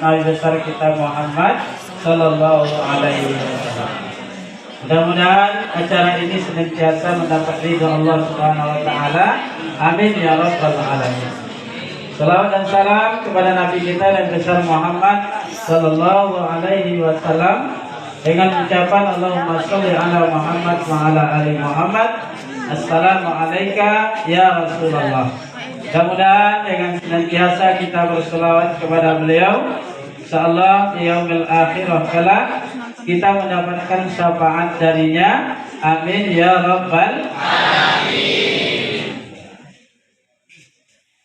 Nabi besar kita Muhammad Sallallahu Alaihi Wasallam. Mudah-mudahan acara ini senantiasa mendapat ridho Allah Subhanahu Wa Taala. Amin ya Rabbal Alamin. Salawat dan salam kepada Nabi kita dan besar Muhammad Sallallahu Alaihi Wasallam dengan ucapan Allahumma sholli ala Muhammad wa ala ali Muhammad. Assalamualaikum ya Rasulullah. Mudah-mudahan dengan senantiasa kita berselawat kepada beliau, insyaallah di yaumil akhirah kelak kita mendapatkan syafaat darinya. Amin ya Rabbal Alamin.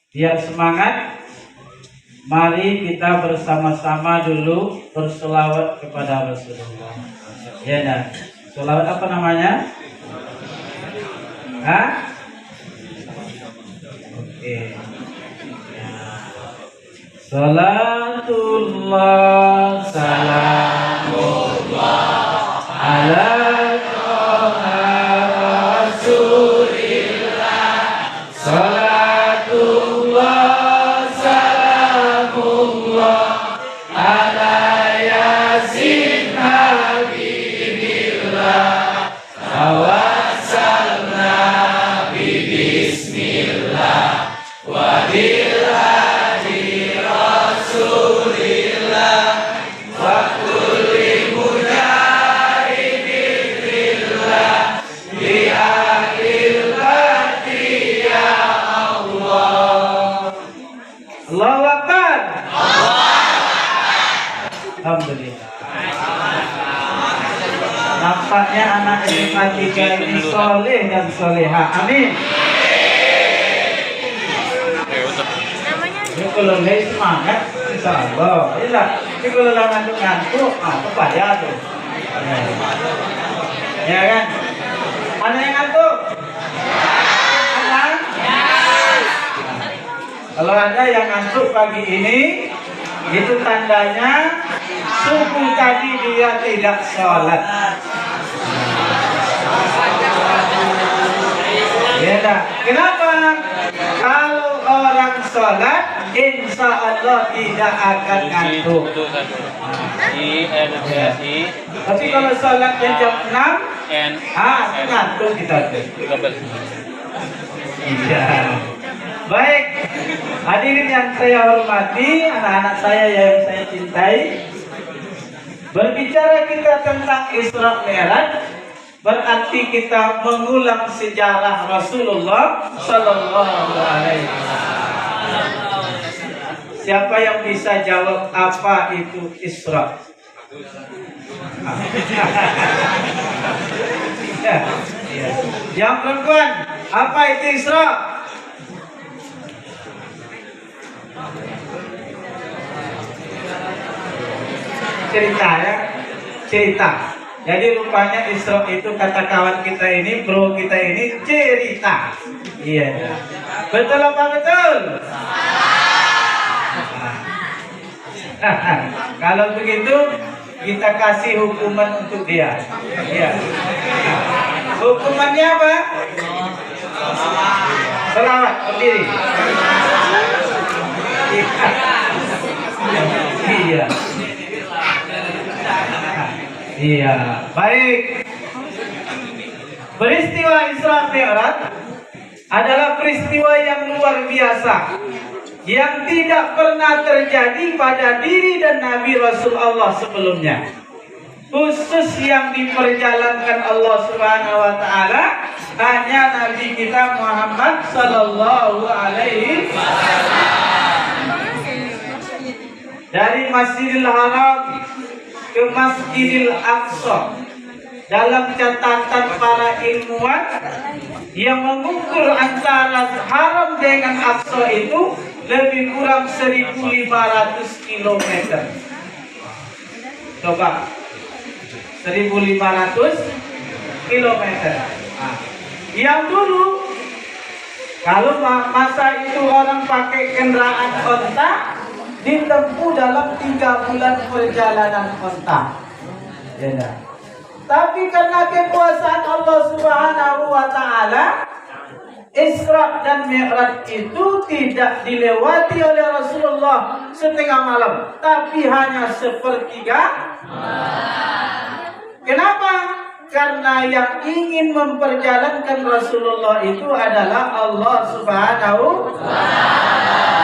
Biar semangat, mari kita bersama-sama dulu berselawat kepada Rasulullah. Ya, nah, selawat apa namanya? Hah? Oke. Salatullah salamullah ala Rasulillah. Salatullah salamullah ala yasin habibillah. Tawassalna bi bismillah wa bil hadi Rasulillah wa kulli mujahidin fillah bi ahlil hadi ya Allah. Allahu Akbar. Alhamdulillah. Nampaknya anak SMA 3 ini soleh dan soleha. Amin. Ini kalau lagi semangat, insyaallah. Ini kalau lagi ngantuk-ngantuk, kepayah tuh. Ya kan? Ada yang ngantuk? Ada? Kalau ada yang ngantuk pagi ini, itu tandanya subuh tadi dia tidak sholat. Ya dah. Kenapa? Kalau orang sholat, insya Allah tidak akan ngantuk. Tapi kalau sholatnya jam 6, ngantuk kita tuh. Iya. Baik, hadirin yang saya hormati, anak-anak saya yang saya cintai. Berbicara kita tentang Isra Mi'raj, berarti kita mengulang sejarah Rasulullah Sallallahu Alaihi Wasallam. Siapa yang bisa jawab apa itu Isra? Yang perempuan, apa itu Isra? Cerita ya, cerita. Jadi rupanya Isra itu kata kawan kita ini, bro kita ini cerita. Iya. Betul apa betul? Kalau begitu kita kasih hukuman untuk dia. Iya. Hukumannya apa? Selawat berdiri. Iya. Iya, baik. Peristiwa Isra Mi'raj adalah peristiwa yang luar biasa yang tidak pernah terjadi pada diri dan Nabi Rasulullah sebelumnya. Khusus yang diperjalankan Allah Subhanahu wa taala hanya Nabi kita Muhammad sallallahu alaihi wasallam. Dari Masjidil Haram ke Masjidil Aqsa, dalam catatan para ilmuwan yang mengukur antara Haram dengan Aqsa itu lebih kurang 1.500 km. Coba 1.500 km. Yang dulu kalau masa itu orang pakai kendaraan onta, ditempuh dalam 3 bulan perjalanan onta. Ya. Tapi karena kekuasaan Allah Subhanahu wa taala, Isra dan Mi'raj itu tidak dilewati oleh Rasulullah setengah malam, tapi hanya sepertiga. Kenapa? Karena yang ingin memperjalankan Rasulullah itu adalah Allah Subhanahu wa Ta'ala.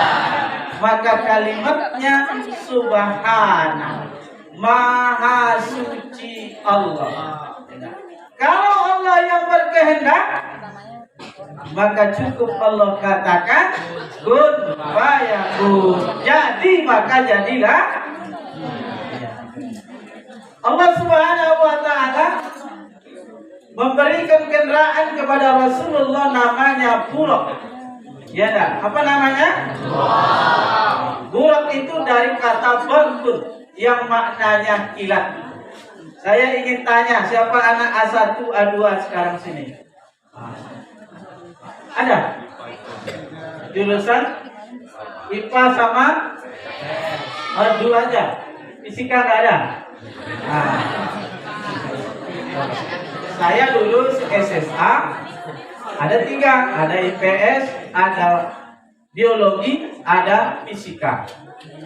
Maka kalimatnya Subhana, Maha Suci Allah. Kalau Allah yang berkehendak, maka cukup Allah katakan kun fayakun. Jadi maka jadilah. Allah Subhanahu wa Ta'ala memberikan kendaraan kepada Rasulullah namanya Buraq. Ya dah, apa namanya? Buraq itu dari kata barqun yang maknanya kilat. Saya ingin tanya, siapa anak A1, A2 sekarang sini? Ada? Jurusan IPA sama A2 aja. Fisika nggak ada? Saya dulu SSA ada 3, ada IPS, ada biologi, ada fisika.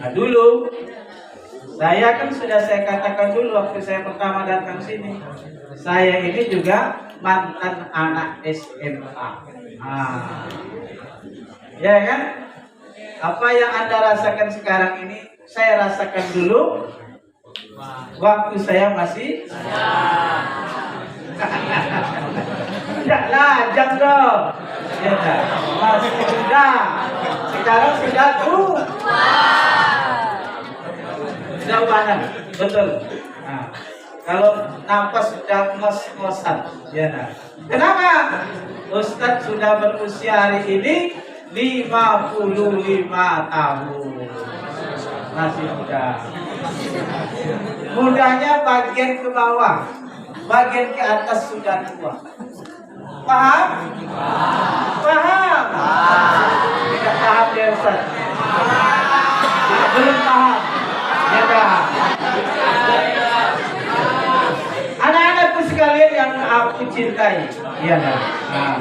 Nah, dulu saya kan sudah saya katakan dulu waktu saya pertama datang sini, saya ini juga mantan anak SMA. Ya kan? Apa yang Anda rasakan sekarang ini, saya rasakan dulu waktu saya masih. Tidak lajang dong. Ya, masih muda. Sekarang sudah tua. Sudah ubanan, betul. Nah, kalau nafas sudah ngos-ngosan, ya. Nah. Kenapa? Ustadz sudah berusia hari ini 55 tahun. Masih muda. Mudanya bagian ke bawah, bagian ke atas sudah tua. Paham? Paham? Tidak paham ya Ustaz? Belum paham? Ya dah. Anak-anakku sekalian yang aku cintai, ya dah. Nah.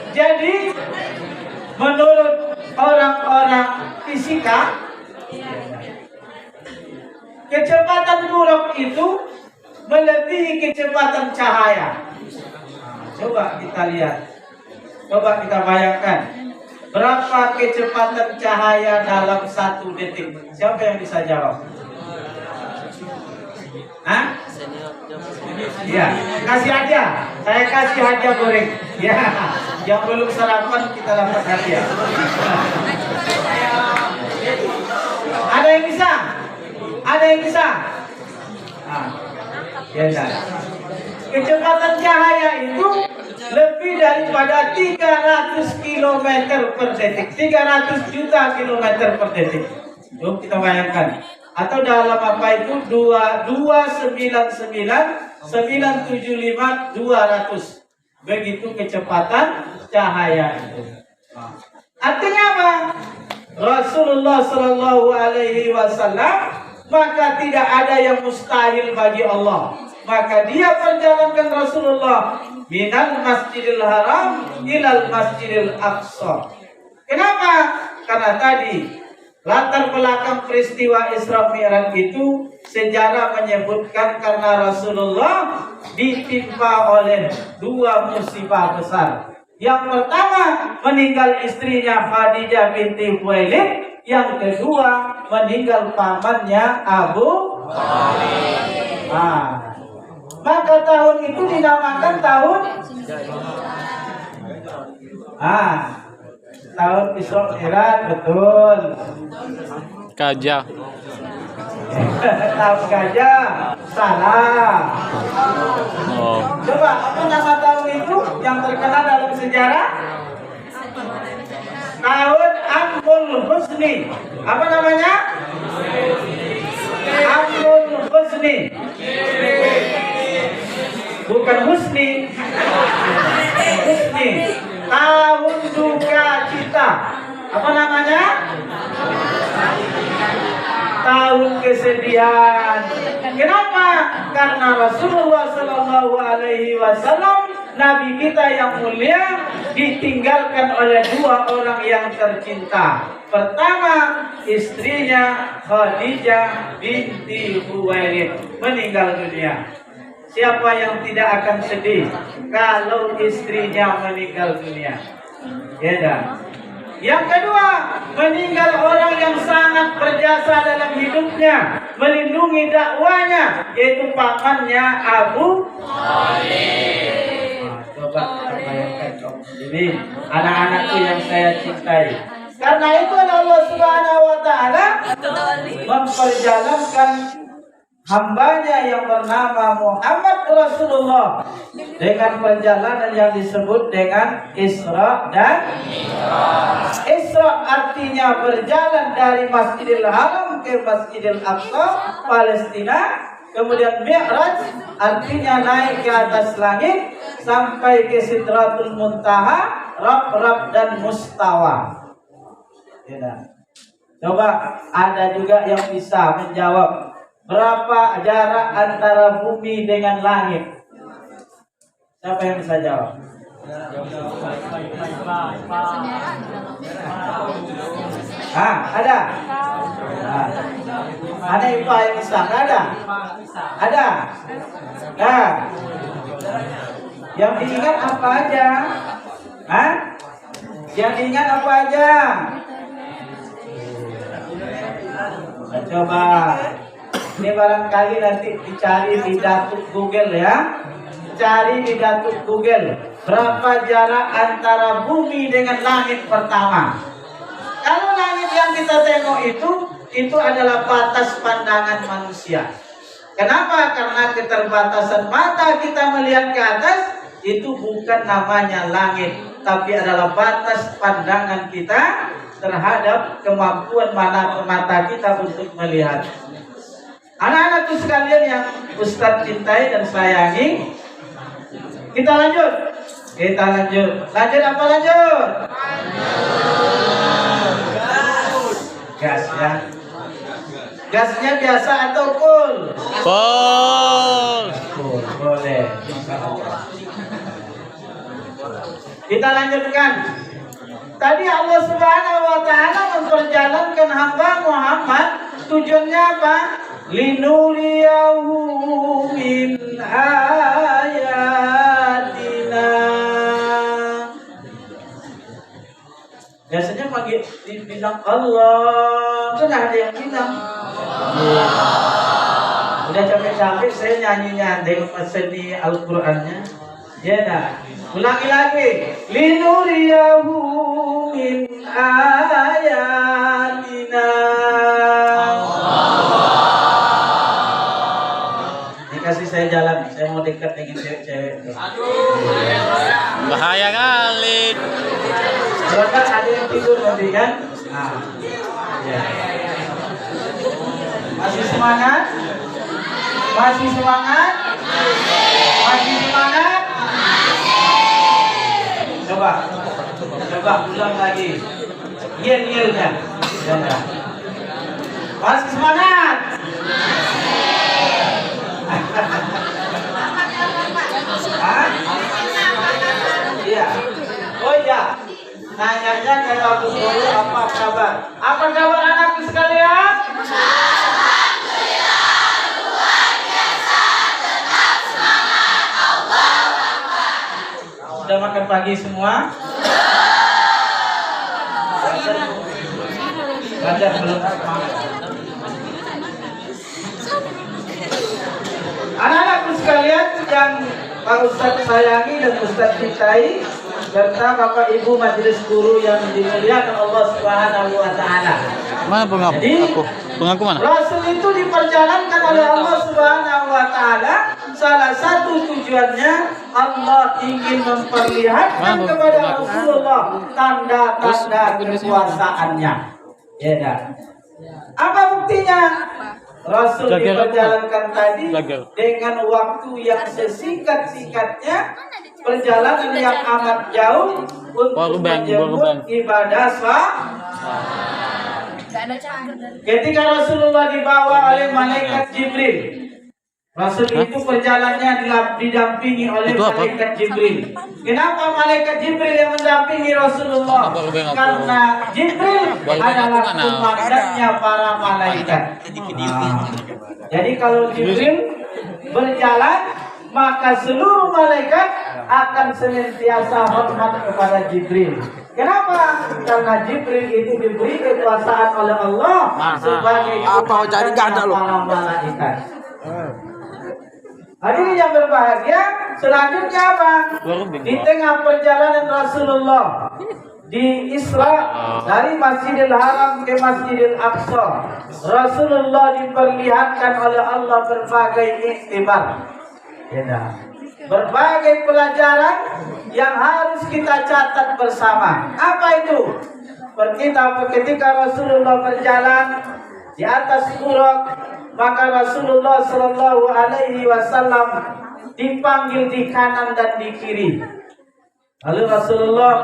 Jadi menurut orang-orang fisika, kecepatan Buraq itu melebihi kecepatan cahaya. Coba kita lihat, coba kita bayangkan berapa kecepatan cahaya dalam 1 detik. Siapa yang bisa jawab? Hah? Ya, kasih hadiah. Saya kasih hadiah goreng. Ya, yang belum sarapan kita dapat hadiah. Ada yang bisa? Ada yang bisa? Ya, kecepatan cahaya itu lebih daripada 300 km per detik, 300 juta km per detik. Yuk kita bayangkan. Atau dalam apa itu 299,975 200. Begitu kecepatan cahaya itu. Artinya apa? Rasulullah Shallallahu Alaihi Wasallam, maka tidak ada yang mustahil bagi Allah. Maka dia perjalankan Rasulullah minal Masjidil Haram ilal Masjidil Aqsa. Kenapa? Karena tadi latar belakang peristiwa Isra Mi'raj itu sejarah menyebutkan karena Rasulullah ditimpa oleh 2 musibah besar. Yang pertama, meninggal istrinya Khadijah binti Khuwailid. Yang kedua, meninggal pamannya Abu Thalib. Maka tahun itu dinamakan tahun tahun Isra Mi'raj, betul. Gajah. Tahun gajah, salah. Oh. Coba apa nama tahun itu yang terkenal dalam sejarah? Tahun Amul Husni. Apa namanya? Amul Husni. Bukan Husni. Husni. Tahun duka cita. Apa namanya? Tahun kesedihan. Kenapa? Karena Rasulullah Sallallahu Alaihi Wasallam, Nabi kita yang mulia, ditinggalkan oleh dua orang yang tercinta. Pertama, istrinya Khadijah binti Khuwailid meninggal dunia. Siapa yang tidak akan sedih kalau istrinya meninggal dunia? Ya dah. Yang kedua, meninggal orang yang sangat berjasa dalam hidupnya, melindungi dakwanya, yaitu pamannya Abu Thalib. Nah, coba kita bayangkan kaum muslimin, anak-anakku yang saya cintai. Karena itu Allah Subhanahu wa taala memperjalankan hambanya yang bernama Muhammad Rasulullah dengan perjalanan yang disebut dengan Isra dan Mi'raj. Isra artinya berjalan dari Masjidil Haram ke Masjidil Aqsa, Palestina. Kemudian Mi'raj artinya naik ke atas langit sampai ke Sidratul Muntaha, Rab dan Mustawa. Ya. Coba ada juga yang bisa menjawab berapa jarak antara bumi dengan langit? Siapa yang bisa jawab? Ada? Ada IPA yang bisa? Ada? Ada? Yang diingat apa aja? Yang diingat apa aja? Coba. Ini barangkali nanti dicari di datuk Google ya. Cari di datuk Google. Berapa jarak antara bumi dengan langit pertama? Kalau langit yang kita tengok itu adalah batas pandangan manusia. Kenapa? Karena keterbatasan mata kita melihat ke atas, itu bukan namanya langit, tapi adalah batas pandangan kita terhadap kemampuan mata kita untuk melihat. Anak-anakku sekalian yang Ustadz cintai dan sayangi, kita lanjut. Lanjut apa lanjut? Gas ya. Gasnya biasa atau full? Full. Full, boleh. Kita lanjutkan. Tadi Allah Subhanahu wa taala memperjalankan hamba Muhammad, tujuannya apa? Linuriyahu min ayatina. Biasanya panggil bilang Allah, kan ada yang bilang. Udah capek-capek saya nyanyinya dengan seni Al-Qur'annya. Ya dah. Ulangi lagi. Linuriyahu min ayatina. Kasih saya jalan, saya mau dekat dengan cewek-cewek. Bahaya kali. Kalau kan ada yang tidur nanti kan? Ya. Masih semangat? Masih semangat? Masih semangat? Coba ulang lagi. Yel-yelnya. Masih semangat? Iya. Oh iya. Nanyanya ke Abu Guru apa kabar? Apa kabar anakku sekalian? Alhamdulillah luar biasa, tetap semangat, Allahu Akbar. Sudah makan pagi semua? Belajar belum? Anak-anakku sekalian yang Pak Ustadz sayangi dan Ustadz cintai, serta Bapak Ibu majelis guru yang dimuliakan Allah Subhanahu wa taala. Mana pengaku? Jadi, Pengaku mana? Rasul itu diperjalankan oleh Allah Subhanahu wa taala. Salah satu tujuannya Allah ingin memperlihatkan kepada Rasulullah tanda-tanda kekuasaannya. Ya dah. Apa buktinya? Rasul diperjalankan tadi dengan waktu yang sesingkat-singkatnya, perjalanan yang amat jauh untuk menjemput ibadah salat. Ketika Rasulullah dibawa oleh malaikat Jibril Rasul itu perjalanannya didampingi oleh Itu apa? malaikat Jibril. Kenapa malaikat Jibril yang mendampingi Rasulullah? Baru bengok. Karena Jibril Baru adalah bengok mana? komandannya para malaikat. Jadi kalau Jibril berjalan, maka seluruh malaikat akan senantiasa hormat kepada Jibril. Kenapa? Karena Jibril itu diberi kekuasaan oleh Allah sebagai komandannya para malaikat. Hadirin yang berbahagia, selanjutnya apa? Di tengah perjalanan Rasulullah di Isra dari Masjidil Haram ke Masjidil Aqsa, Rasulullah diperlihatkan oleh Allah berbagai iktibar, berbagai pelajaran yang harus kita catat bersama. Apa itu? Ketika Rasulullah berjalan di atas Burak, maka Rasulullah Shallallahu Alaihi Wasallam dipanggil di kanan dan di kiri. Lalu Rasulullah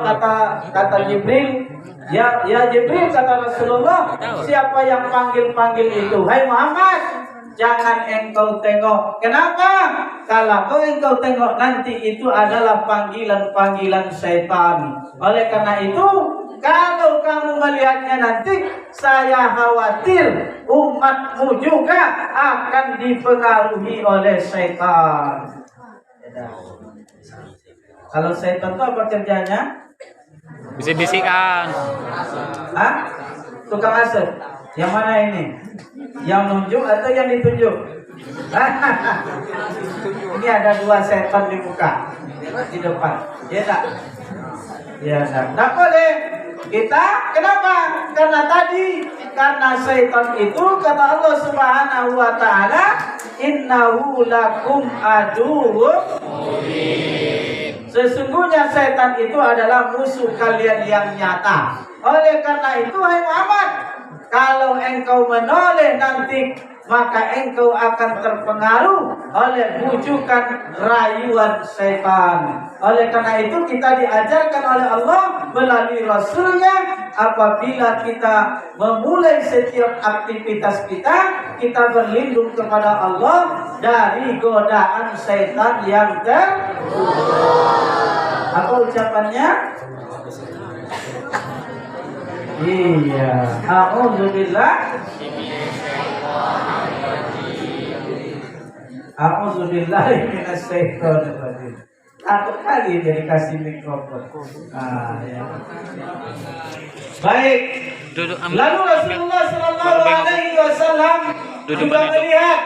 kata Jibril, ya Jibril, kata Rasulullah, siapa yang panggil itu? Hai Muhammad, jangan engkau tengok. Kenapa? Kalau engkau tengok nanti itu adalah panggilan setan. Oleh karena itu, kalau kamu melihatnya nanti, saya khawatir umatmu juga akan dipengaruhi oleh setan. Kalau setan itu apa kerjanya? Bisik-bisikan. Hah? Tukang asep. Yang mana ini? Yang nunjuk atau yang ditunjuk? Ini ada dua setan di muka, di depan. Ya tak? Ya tak. Tak boleh. Kita kenapa? Karena setan itu kata Allah Subhanahu wa taala, innahu lakum aduwwun mubin. Sesungguhnya setan itu adalah musuh kalian yang nyata. Oleh karena itu, hai Muhammad, kalau engkau menoleh nanti, maka engkau akan terpengaruh oleh bujukan rayuan setan. Oleh karena itu kita diajarkan oleh Allah melalui Rasulnya, apabila kita memulai setiap aktivitas kita berlindung kepada Allah dari godaan setan yang apa ucapannya? Iya, a'udzubillah. A'udzubillahi minasyaitonir rajim. Takut kali dia dikasih mikrofon. Ya. Baik. Lalu Rasulullah Sallallahu Alaihi Wasallam juga melihat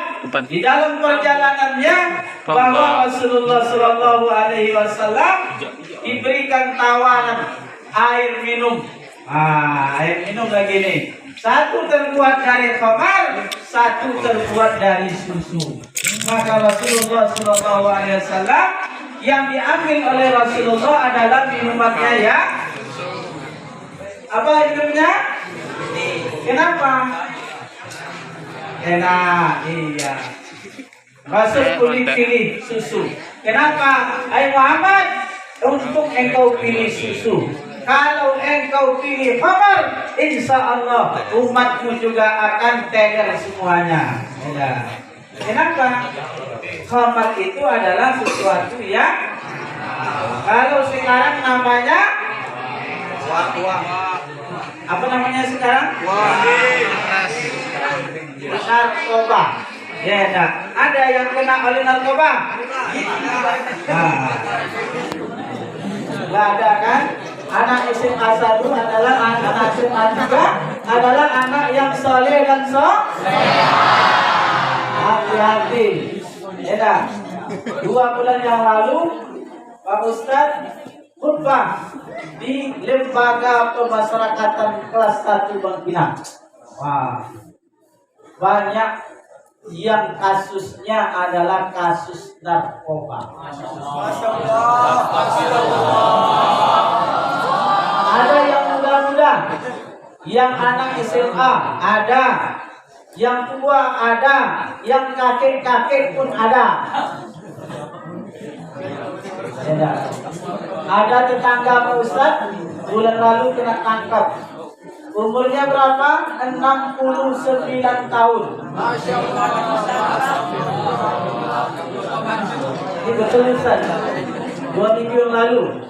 di dalam perjalanannya bahwa Rasulullah Sallallahu Alaihi Wasallam diberikan tawaran air minum. Air minum lagi nih. Satu terbuat dari khamar, satu terbuat dari susu. Maka Rasulullah Sallallahu Alaihi Wasallam yang diambil oleh Rasulullah adalah minumannya ya. Apa minumnya? Kenapa? Enak, iya. Rasul pilih susu. Kenapa? Hai Muhammad, untuk engkau pilih susu. Kalau engkau pilih khamar, insya Allah umatmu juga akan tegar semuanya. Ya. Kenapa? Khamar itu adalah sesuatu yang kalau sekarang namanya apa namanya sekarang? Narkoba. Ya, nah. Ada yang kena oleh narkoba? Nggak ada kan? Anak SMA 1 adalah anak SMA 3 adalah anak yang soleh dan hati-hati. Ya, 2 bulan yang lalu Pak Ustadz khutbah di lembaga pemasyarakatan kelas 1 Bangkinang. Wah, banyak yang kasusnya adalah kasus narkoba. Masya Allah. Ada yang muda-muda, yang anak SMA ada, yang tua ada, yang kakek-kakek pun ada. Ada tetangga Pak Ustadz bulan lalu kena tangkap Umurnya berapa? 69 tahun. Ini betul Ustaz. 2 minggu yang lalu.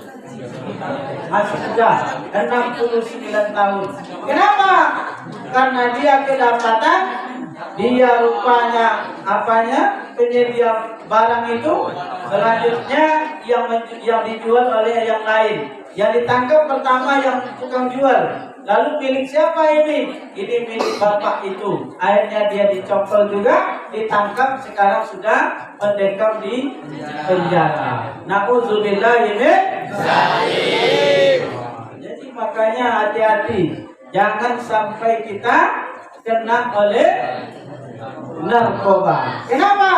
Masih sudah 69 tahun. Kenapa? Karena dia kedapatan, dia rupanya penyedia barang itu, selanjutnya yang dijual oleh yang lain. Yang ditangkap pertama yang tukang jual. Lalu milik siapa ini? Ini milik bapak itu. Akhirnya dia dicopol juga, ditangkap, sekarang sudah mendekam di penjara. Na'udzubillah ini. Jadi makanya hati-hati, jangan sampai kita kena oleh narkoba. Kenapa?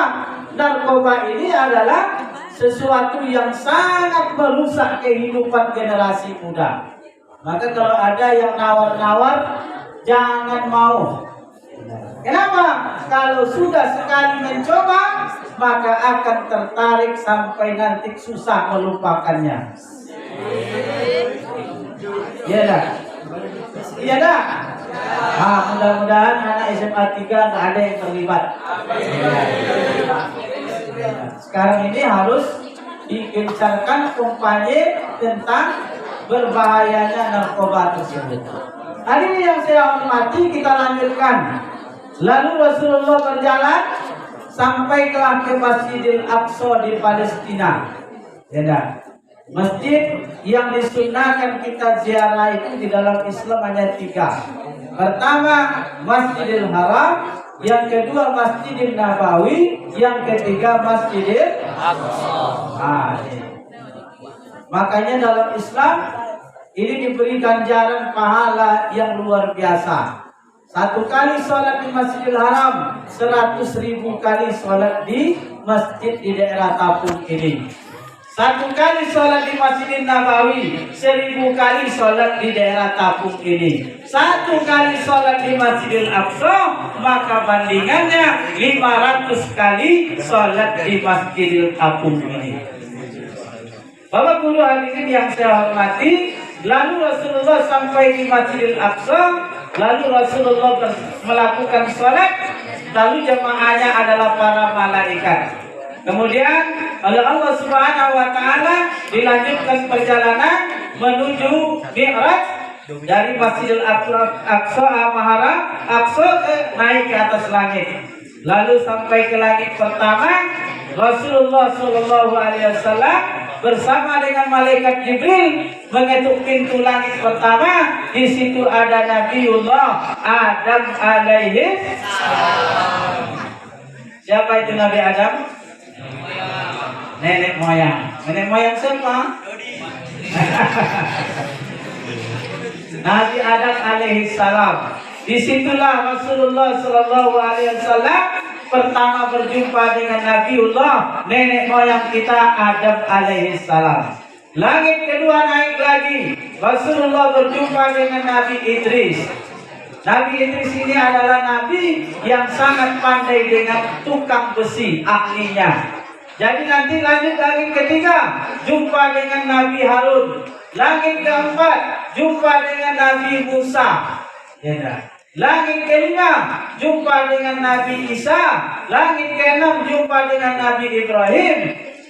Narkoba ini adalah sesuatu yang sangat merusak kehidupan generasi muda. Maka kalau ada yang nawar-nawar, jangan mau. Kenapa? Kalau sudah sekali mencoba, maka akan tertarik sampai nanti susah melupakannya. Iya dah? Iya dah? Mudah-mudahan anak SMA 3 nggak ada yang terlibat. Sekarang ini harus digencarkan kampanye tentang berbahayanya narkoba tersebut. Hari ini yang saya hormati, kita lanjutkan. Lalu Rasulullah berjalan sampailah ke Masjidil Aqsa di Palestina. Ya, masjid yang disunahkan kita ziarah itu di dalam Islam hanya 3. Pertama Masjidil Haram, yang kedua Masjidil Nabawi, yang ketiga Masjidil Aqsa. Makanya dalam Islam ini diberi ganjaran pahala yang luar biasa. 1 kali sholat di Masjidil Haram, 100.000 kali sholat di masjid di daerah Tapung ini. 1 kali sholat di Masjidil Nabawi, 1000 kali sholat di daerah Tapung ini. 1 kali sholat di Masjidil Aqsa, maka bandingannya 500 kali sholat di Masjidil Tapung ini. Bapak guru hadirin yang saya hormati, lalu Rasulullah sampai di Masjidil Aqsa, lalu Rasulullah melakukan sholat, lalu jemaahnya adalah para malaikat. Kemudian oleh Allah Subhanahu wa taala dilanjutkan perjalanan menuju Mi'raj dari Masjidil Aqsa naik ke atas langit. Lalu sampai ke langit pertama, Rasulullah Shallallahu Alaihi Wasallam bersama dengan malaikat Jibril mengetuk pintu langit pertama. Di situ ada Nabiullah Adam alaihi salam. Siapa itu Nabi Adam? Nenek moyang. Nenek moyang siapa? Nabi Adam alaihi salam. Disitulah Rasulullah Shallallahu Alaihi Wasallam pertama berjumpa dengan Nabiullah, nenek moyang kita Adam alaihi salam. Langit kedua naik lagi, Rasulullah berjumpa dengan Nabi Idris. Nabi Idris ini adalah nabi yang sangat pandai dengan tukang besi, ahlinya. Jadi nanti lanjut langit ketiga, jumpa dengan Nabi Harun. Langit keempat, jumpa dengan Nabi Musa. Ya, langit kelima jumpa dengan Nabi Isa. Langit keenam jumpa dengan Nabi Ibrahim.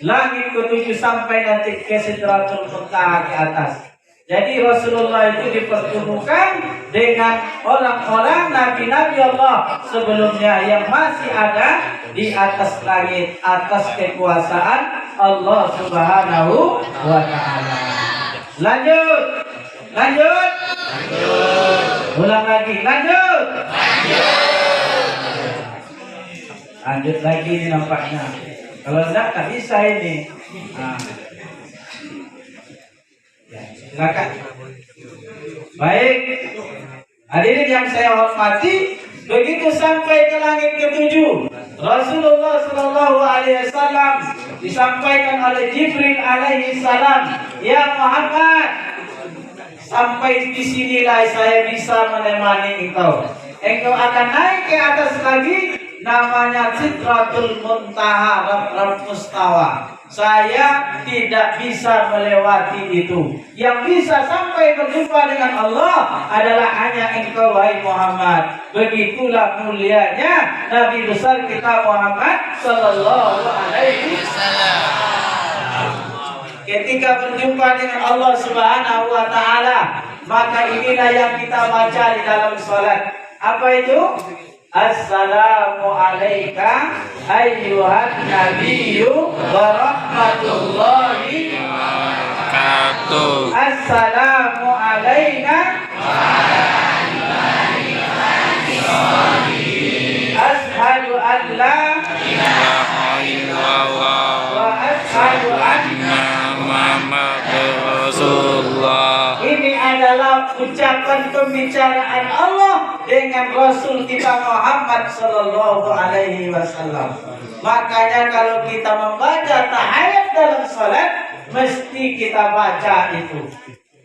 Langit ketujuh sampai nanti ke Sidratul Muntaha ke atas. Jadi Rasulullah itu dipertemukan dengan orang-orang nabi-nabi Allah sebelumnya yang masih ada di atas langit, atas kekuasaan Allah Subhanahu wa taala. Lanjut. Ulang lagi, lanjut lagi ini nampaknya. Kalau enggak tak bisa ini. Ya, silakan. Baik, hadirin yang saya hormati, begitu sampai ke langit ketujuh, Rasulullah Shallallahu Alaihi Wasallam disampaikan oleh Jibril alaihi salam, ya Muhammad, sampai di sinilah saya bisa menemani engkau. Engkau akan naik ke atas lagi, namanya Sidratul Muntaha, Rabb Mustawa. Saya tidak bisa melewati itu. Yang bisa sampai berjumpa dengan Allah adalah hanya engkau wahai Muhammad. Begitulah mulianya Nabi besar kita Muhammad sallallahu alaihi wasallam. Ketika berjumpa dengan Allah Subhanahu wa taala, maka inilah yang kita baca di dalam salat. Apa itu? Assalamu alayka ayyuhan nabiyyu wa rahmatullahi wa barakatuh. Assalamu alayna ashhadu an la ilaha illallah wa ashhadu anna Muhammadar Rasulullah. Ini adalah ucapan pembicaraan Allah dengan Rasul kita Muhammad sallallahu alaihi wasallam. Makanya kalau kita membaca tahiyat dalam salat mesti kita baca itu.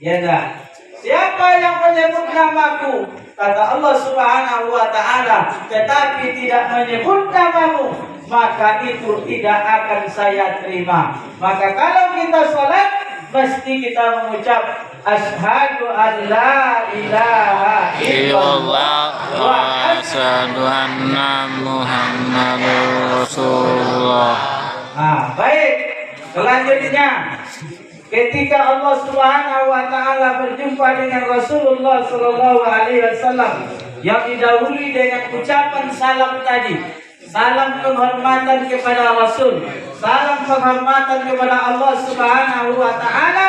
Ya enggak? Siapa yang menyebut namaku, kata Allah Subhanahu wa taala, tetapi tidak menyebut namamu, maka itu tidak akan saya terima. Maka kalau kita salat mesti kita mengucap asyhadu an la ilaha illallah wa asyhadu anna Muhammadar Rasulullah. Baik. Selanjutnya, ketika Allah Subhanahu wa taala berjumpa dengan Rasulullah sallallahu alaihi wasallam yang didahului dengan ucapan salam tadi, salam penghormatan kepada Rasul, salam penghormatan kepada Allah Subhanahu wa taala,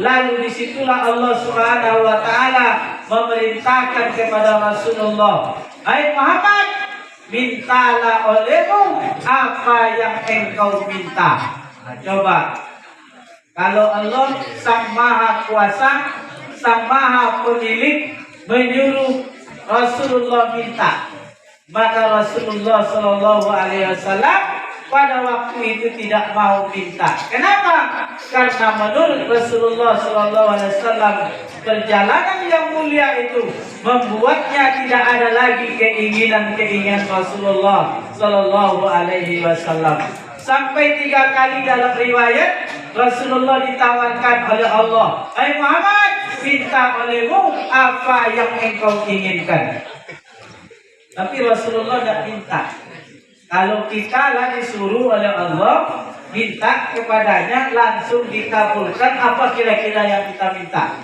lalu disitulah Allah Subhanahu wa taala memerintahkan kepada Rasulullah, "Hai Muhammad, mintalah olehmu apa yang engkau minta." Nah, coba kalau Allah Sang Maha Kuasa, Sang Maha Pemilik menyuruh Rasulullah minta, maka Rasulullah Shallallahu Alaihi Wasallam pada waktu itu tidak mau minta. Kenapa? Karena menurut Rasulullah Shallallahu Alaihi Wasallam perjalanan yang mulia itu membuatnya tidak ada lagi keinginan Rasulullah Shallallahu Alaihi Wasallam. Sampai 3 kali dalam riwayat Rasulullah ditawarkan oleh Allah, "Hai Muhammad, minta olehmu apa yang engkau inginkan." Tapi Rasulullah tidak minta. Kalau kita lah disuruh oleh Allah minta kepadanya, langsung dikabulkan. Apa kira-kira yang kita minta?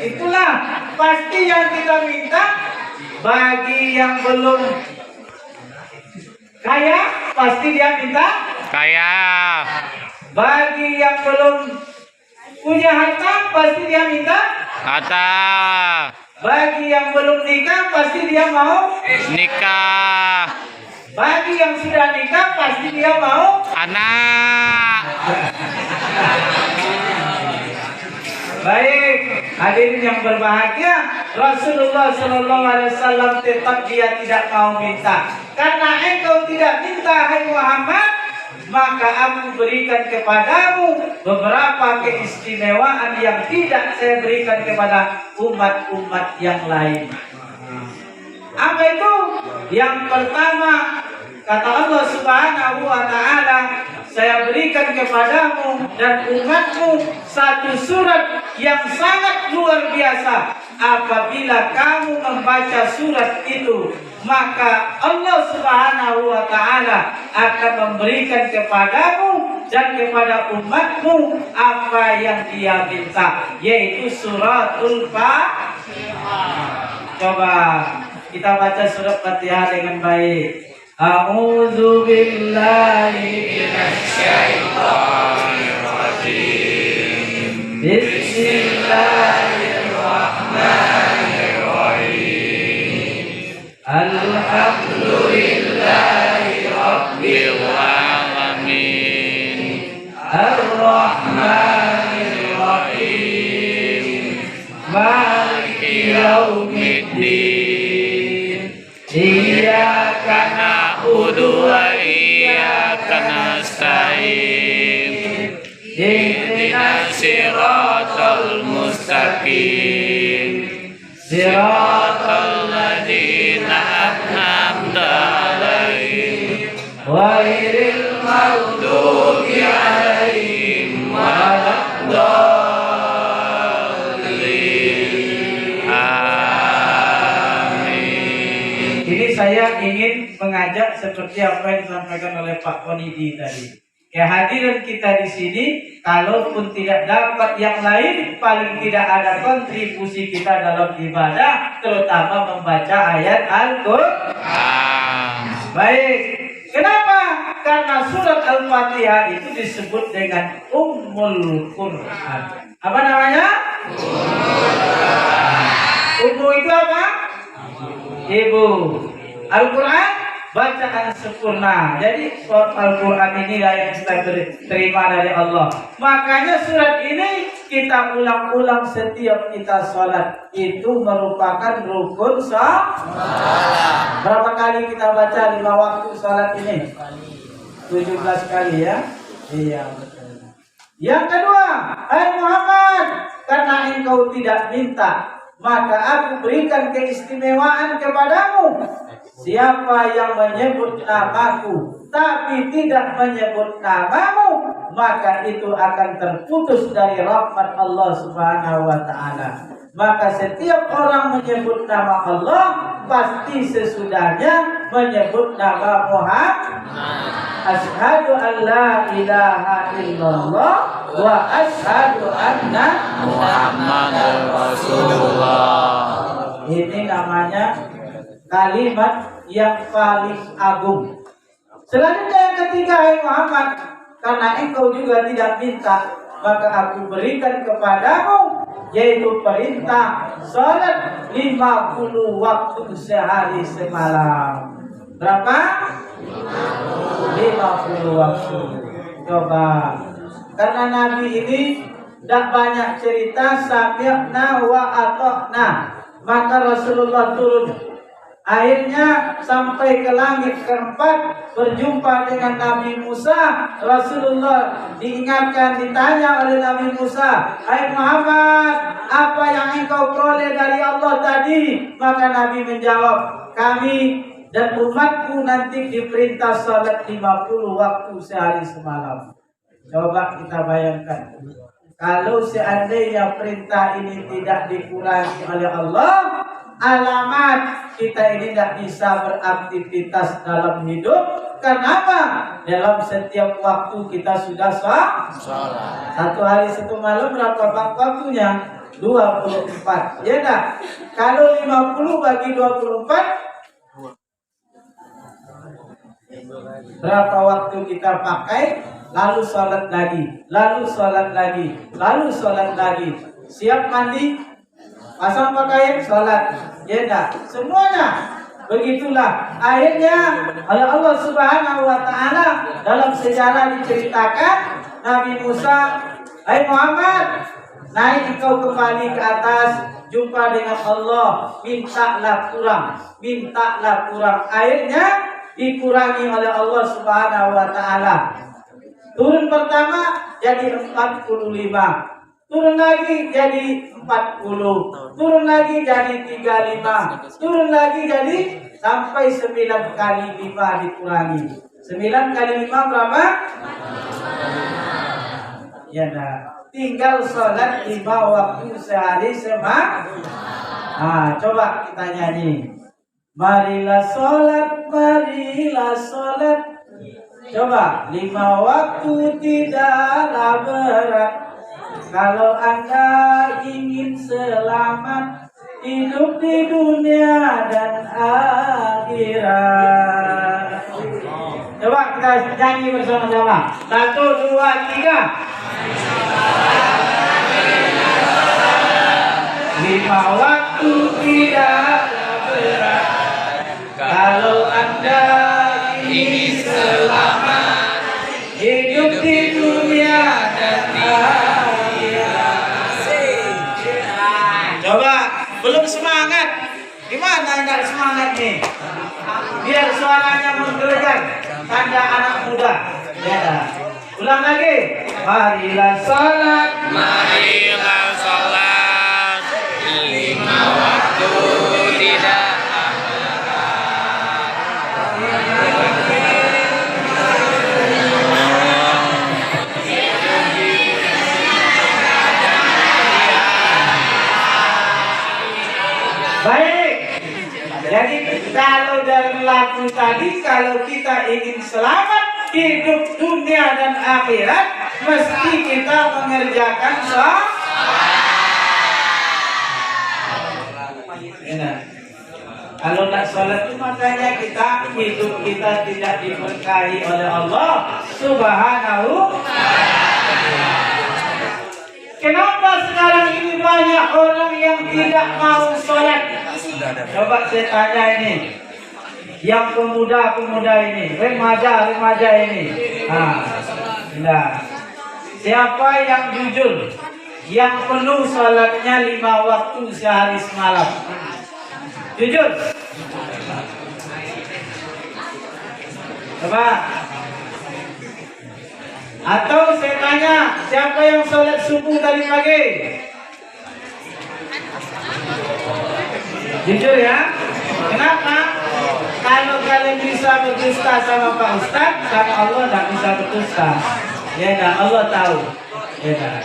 Itulah pasti yang kita minta. Bagi yang belum kaya, pasti dia minta Kaya. Bagi yang belum punya harta, pasti dia minta Harta. Bagi yang belum nikah, pasti dia mau Nikah. Bagi yang sudah nikah, pasti dia mau Anak. Baik, hadirin yang berbahagia, Rasulullah Sallallahu Alaihi Wasallam tetap dia tidak mau minta. Karena engkau tidak minta, hai Muhammad, maka aku berikan kepadamu beberapa keistimewaan yang tidak saya berikan kepada umat-umat yang lain. Apa itu? Yang pertama, kata Allah Subhanahu wa taala, saya berikan kepadamu dan umatmu satu surat yang sangat luar biasa. Apabila kamu membaca surat itu, maka Allah Subhanahu wa taala akan memberikan kepadamu dan kepada umatmu apa yang dia minta, yaitu suratul Fatihah. Coba kita baca surat Fatihah dengan baik. A'udzu billahi minasyaitonir rajim. Bismillahirrahmanirrahim. Alhamdulillahi rabbil alamin. Ar-Rahmanir Rahim. Maliki yaumiddin. Iyyaka na'budu wa iyyaka nasta'in. Ihdinas siratal mustaqim. Siratal ladzina an'amta ghairil maghdubi 'alaihim waladdallin. Amin. Ini saya ingin mengajak seperti apa yang disampaikan oleh Pak Konidi tadi. Kehadiran kita di sini, kalaupun tidak dapat yang lain, paling tidak ada kontribusi kita dalam ibadah, terutama membaca ayat Al-Quran. Baik, kenapa? Karena surat Al-Fatihah itu disebut dengan Ummul Quran. Apa namanya? Ummu itu apa? Ibu. Al-Quran bacaan sempurna. Jadi Al-Quran ini yang kita terima dari Allah. Makanya surat ini kita ulang-ulang setiap kita sholat. Itu merupakan rukun sholat. Berapa kali kita baca 5 waktu sholat ini? 17 kali ya. Iya betul. Yang kedua, hai Muhammad, karena engkau tidak minta, maka aku berikan keistimewaan kepadamu. Siapa yang menyebut namaku tapi tidak menyebut namamu, maka itu akan terputus dari rahmat Allah Subhanahu wa taala. Maka setiap orang menyebut nama Allah pasti sesudahnya menyebut nama Muhammad. Asyhadu an la ilaha illallah wa asyhadu anna Muhammadar Rasulullah. Ini namanya kalimat yang paling agung. Selanjutnya yang ketiga, hai Muhammad, karena engkau juga tidak minta, maka aku berikan kepadamu, yaitu perintah salat 50 waktu sehari semalam. Berapa? 50 waktu. Coba, karena Nabi ini tidak banyak cerita, sami'na wa ata'na, maka Rasulullah turun. Akhirnya sampai ke langit keempat, berjumpa dengan Nabi Musa. Rasulullah diingatkan, ditanya oleh Nabi Musa, hai Muhammad, apa yang engkau peroleh dari Allah tadi? Maka Nabi menjawab, kami dan umatku nanti diperintah salat 50 waktu sehari semalam. Coba kita bayangkan, kalau seandainya perintah ini tidak dikurangi oleh Allah, alamat kita ini tidak bisa beraktivitas dalam hidup. Kenapa? Dalam setiap waktu kita sudah sholat. Satu hari satu malam berapa waktunya? 24. Ya enggak? Kalau 50 bagi 24, berapa waktu kita pakai? Lalu sholat lagi, lalu sholat lagi, lalu sholat lagi. Siap mandi, pasang pakaian, sholat. Ya enggak? Semuanya begitulah. Akhirnya oleh Allah Subhanahu wa taala dalam sejarah diceritakan, Nabi Musa, hai Muhammad, naik engkau kembali ke atas, jumpa dengan Allah, mintalah kurang, mintalah kurang. Akhirnya dikurangi oleh Allah Subhanahu wa taala. Turun pertama jadi 45. Turun lagi jadi 40, turun lagi jadi 35, turun lagi jadi sampai 9 kali 5 dikurangi. 9 kali 5 berapa? Ya nah, tinggal sholat 5 waktu sehari semalam. Nah, coba kita nyanyi. Marilah sholat, marilah sholat. Coba 5 waktu tidaklah berat. Kalau Anda ingin selamat hidup di dunia dan akhirat. Coba kita nyanyi bersama-sama. 1, 2, 3. 5 waktu tidaklah berat. Kalau Anda ingin selamat hidup di dunia dan akhirat. Coba, belum semangat. Gimana enggak semangat nih? Biar suaranya menggelegar, tanda anak muda. Ya. Ulang lagi. Marilah salat, Marilah sholat 5 waktu tidak Baik. Jadi kalau dalam lagu tadi, kalau kita ingin selamat hidup dunia dan akhirat, mesti kita mengerjakan sholat. Kalau tak sholat itu makanya hidup kita tidak diberkahi oleh Allah Subhanahu. Kenapa sekarang ini banyak orang yang tidak mau sholat? Coba saya tanya ini, yang pemuda-pemuda ini, remaja ini, siapa yang jujur, yang penuh sholatnya 5 waktu sehari semalam? Jujur. Coba. Atau saya tanya, siapa yang sholat subuh tadi pagi? Jujur ya. Kenapa? Kalau kalian bisa berdusta sama Pak Ustaz, sama Allah tidak bisa berdusta. Ya dah, Allah tahu. Ya dah.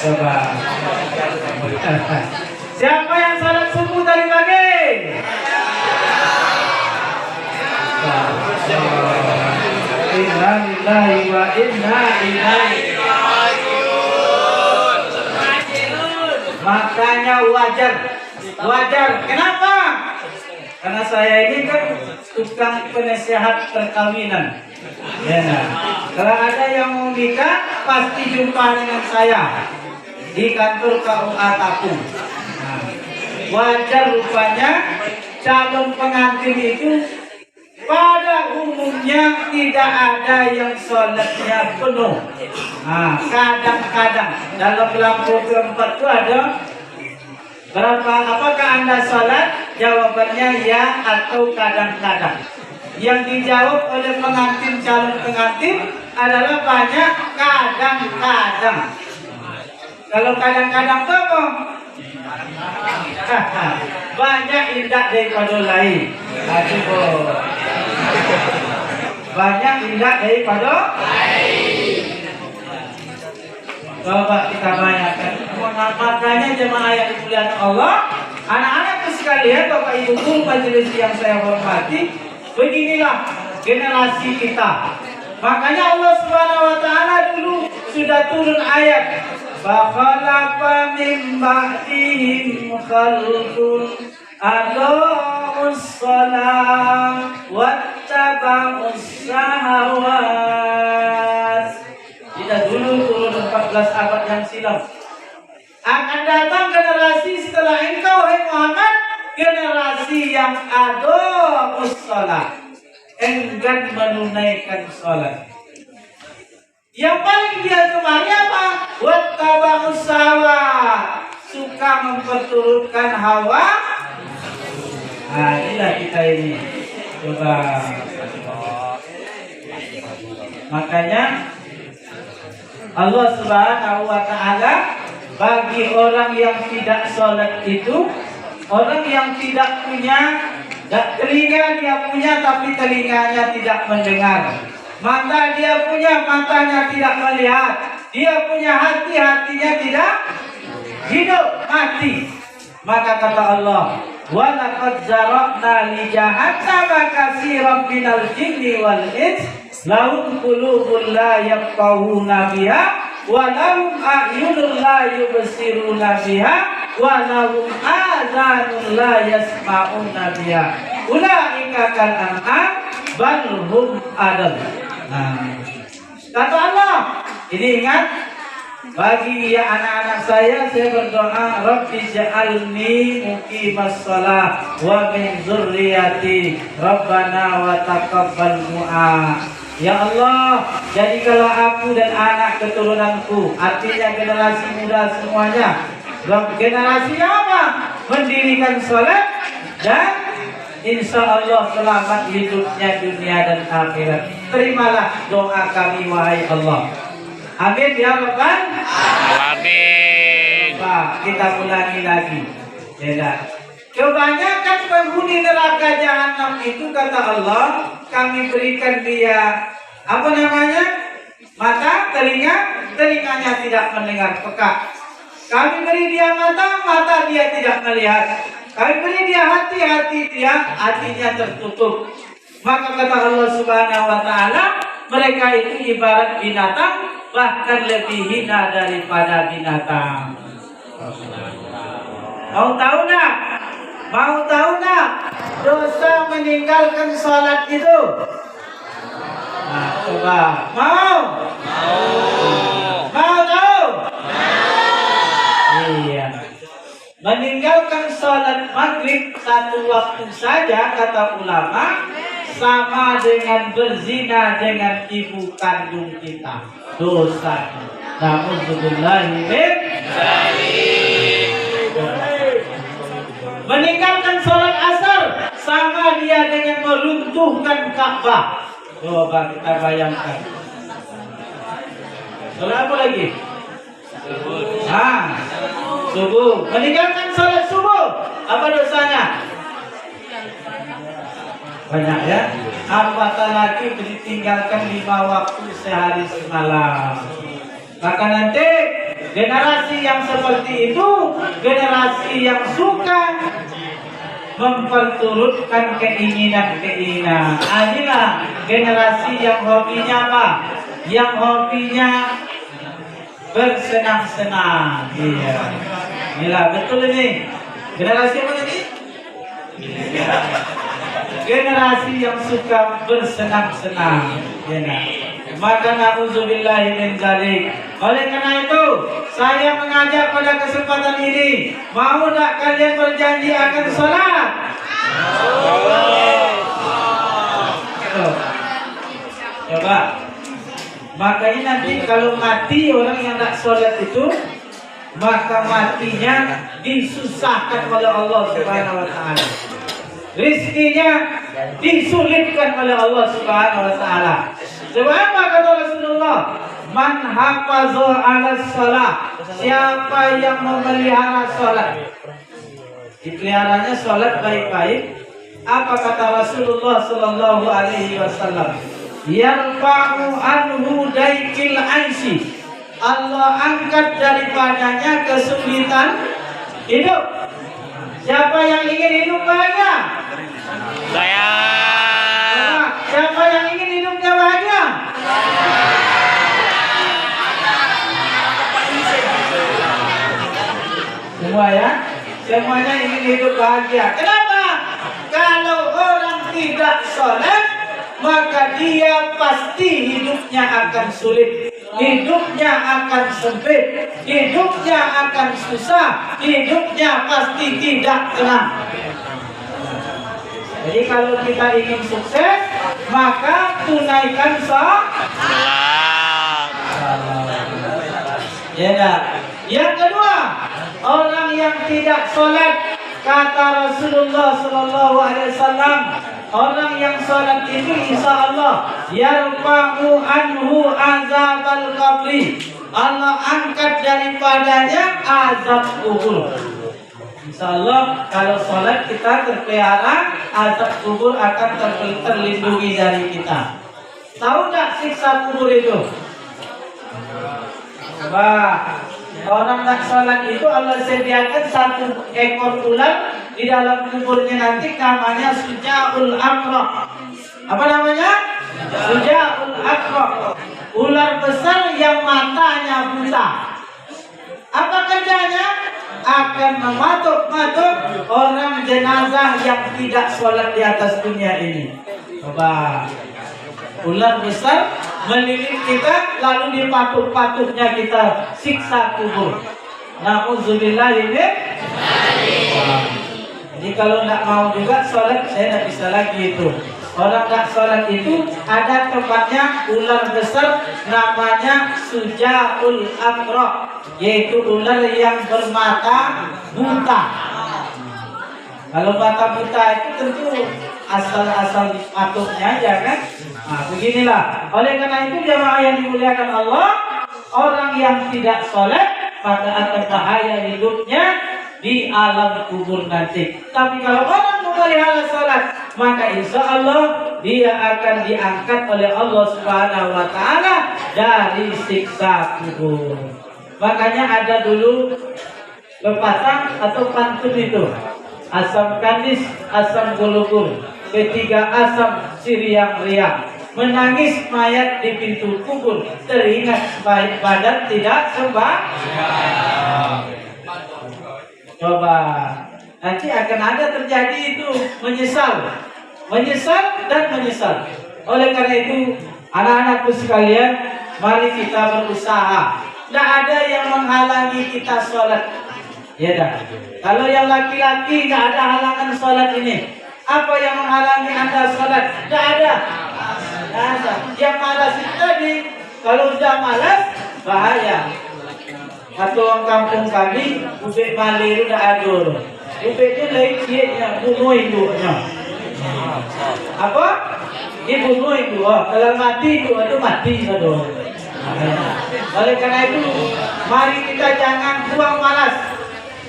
Coba. Siapa yang sholat subuh tadi pagi? Inna lillahi wa inna ilaihi raji'un. Makanya wajar. Kenapa? Karena saya ini kan tukang penasehat perkawinan. Ya, nah. Kalau ada yang mau nikah, pasti jumpa dengan saya di kantor KUA Tapung. Nah, wajar rupanya calon pengantin itu pada umumnya tidak ada yang sholatnya penuh. Nah, kadang-kadang dalam lampu keempat itu ada berapa? Apakah Anda sholat? Jawabannya ya atau kadang-kadang. Yang dijawab oleh pengantin, calon pengantin adalah banyak kadang-kadang. Kalau kadang-kadang apa? Banyak indah daripada lain. Banyak indah daripada lain. Coba kita bayangkan. Makanya jemaah yang dimuliakan Allah, anak-anakku sekalian, Bapak Ibu guru majelis yang saya hormati, beginilah generasi kita. Makanya Allah Subhanahu wa taala dulu sudah turun ayat, "Fakhalafa min ba'dihim khalqun aqamus shalah wattaba'us syahawat." Kita dulu turun 14 abad yang silam. Akan datang generasi setelah engkau, hai Muhammad, generasi yang aqamus shalah, enggan menunaikan sholat. Yang paling dia gemari apa? Wattaba'us syahawat, suka memperturutkan hawa. Nah, inilah kita ini. Coba. Makanya Allah Subhanahu wa taala bagi orang yang tidak sholat itu, orang yang tidak punya telinga dia punya tapi telinganya tidak mendengar, mata dia punya matanya tidak melihat, dia punya hati hatinya tidak hidup, mati. Maka kata Allah, wa laqad zara'na li jahannama katsiran minal jinni wal ins lahum qulubun la yafqahuna biha wa lahum a'yunun la yubsiruna biha wa lahum adhanun la yasma'una biha ulaika kal an'am bal hum adall. Nah, kata Allah, ini ingat, bagi ya anak-anak saya berdoa, Rabbi ja'alni muqimas shalah wa min dzurriyyati Rabbana wa taqabbal du'a. Ya Allah, jadikanlah aku dan anak keturunanku, artinya generasi muda semuanya, generasi apa? Mendirikan sholat dan insya Allah selamat hidupnya dunia dan akhirat. Terimalah doa kami wahai Allah. Amin ya Rabbal Amin. Pak, kita ulangi lagi. Ya. Kebanyakan penghuni neraka jahanam itu kata Allah, kami berikan dia mata, telinganya tidak mendengar, peka. Kami beri dia mata, mata dia tidak melihat. Kami beri dia hati, hati dia, hatinya tertutup. Maka kata Allah Subhanahu wa Ta'ala, mereka itu ibarat binatang, bahkan lebih hina daripada binatang. Mau tahu nak? Mau tahu nak? Dosa meninggalkan sholat itu. Nah, coba. Mau? Mau tahu? Iya. Meninggalkan sholat maghrib satu waktu saja, kata ulama, sama dengan berzina dengan ibu kandung kita. Dosa. Na'udzubillahi min dzalik. Meninggalkan sholat asar sama dia dengan meruntuhkan Ka'bah. Coba kita bayangkan. Sholat apa lagi? Subuh. Meninggalkan sholat subuh, apa dosanya? Banyak ya. Apatah lagi ditinggalkan 5 waktu sehari semalam. Maka nanti generasi yang seperti itu, generasi yang suka memperturutkan keinginan-keinginan. Inilah generasi yang hobinya apa? Yang hobinya bersenang-senang. Iya. Inilah betul ini. Generasi apa ini? Generasi yang suka bersenang-senang. Ya. Maka na'udzubillahi min dzalik. Oleh karena itu, saya mengajak pada kesempatan ini, mau tak kalian berjanji akan sholat? Coba. Makanya nanti kalau mati orang yang tak sholat itu, maka matinya disusahkan oleh Allah Subhanahu wa Ta'ala. Rizkinya disulitkan oleh Allah Subhanahu wa Ta'ala. Sebab apa kata Rasulullah? Man hafaza 'ala shalah. Siapa yang memelihara salat? Dipeliharanya salat baik-baik. Apa kata Rasulullah sallallahu alaihi wasallam? Yarfa'u anhu daikil aisy. Allah angkat daripadanya kesulitan hidup. Siapa yang ingin hidup bahagia? Saya. Siapa yang ingin hidupnya bahagia? Semua ya? Semuanya ingin hidup bahagia. Kenapa? Kalau orang tidak sholat, maka dia pasti hidupnya akan sulit, hidupnya akan sempit, hidupnya akan susah, hidupnya pasti tidak tenang. Jadi kalau kita ingin sukses, maka tunaikan sholat. Ya. Yang kedua, orang yang tidak sholat, kata Rasulullah sallallahu alaihi wasallam, orang yang sholat itu insya Allah yarfa'u anhu azabal qabri. Allah angkat daripadanya azab kubur. Insya Allah kalau sholat kita terpelihara, azab kubur akan terlindungi dari kita. Tahu tak siksa kubur itu? Wah, orang tak sholat itu Allah sediakan 1 ekor ular di dalam kuburnya nanti, namanya Sujaul Aqra. Apa namanya? Sujaul Aqra. Ular besar yang matanya buta. Apa kerjanya? Akan mematuk-matuk orang jenazah yang tidak sholat di atas dunia ini. Coba, ular besar melilit kita, lalu dipatuk-patuknya kita siksa kubur. Na'udzubillahi min dzalik. Jadi kalau tidak mau juga sholat, saya tidak bisa lagi itu. Orang tak sholat itu ada tempatnya ular besar, namanya Sujaul Aqra, yaitu ular yang bermata buta. Kalau mata buta itu tentu asal-asal dipatuknya aja kan. Nah beginilah. Oleh karena itu jamaah yang dimuliakan Allah, orang yang tidak sholat maka akan bahaya hidupnya di alam kubur nanti. Tapi kalau orang memelihara sholat, maka insya Allah dia akan diangkat oleh Allah Subhanahu wa Ta'ala dari siksa kubur. Makanya ada dulu pepatah atau pantun itu. Asam kandis, asam gulung, ketiga asam si riang-riang. Menangis mayat di pintu kubur, teringat badan tidak sembahyang. Coba, nanti akan ada terjadi itu menyesal dan menyesal. Oleh karena itu, anak-anakku sekalian, mari kita berusaha. Tidak ada yang menghalangi kita sholat. Ya dah. Kalau yang laki-laki tidak ada halangan sholat ini. Apa yang menghalangi anda sholat? Tidak ada. Tidak ada. Yang malas itu tadi. Kalau sudah malas, bahaya. Atau orang kampung kami, ubek malir sudah ada. Ubek itu lain siapnya, bunuh induknya. Apa? Dibunuh itu. Kalau mati itu mati saja. Oleh karena itu, mari kita jangan buang malas.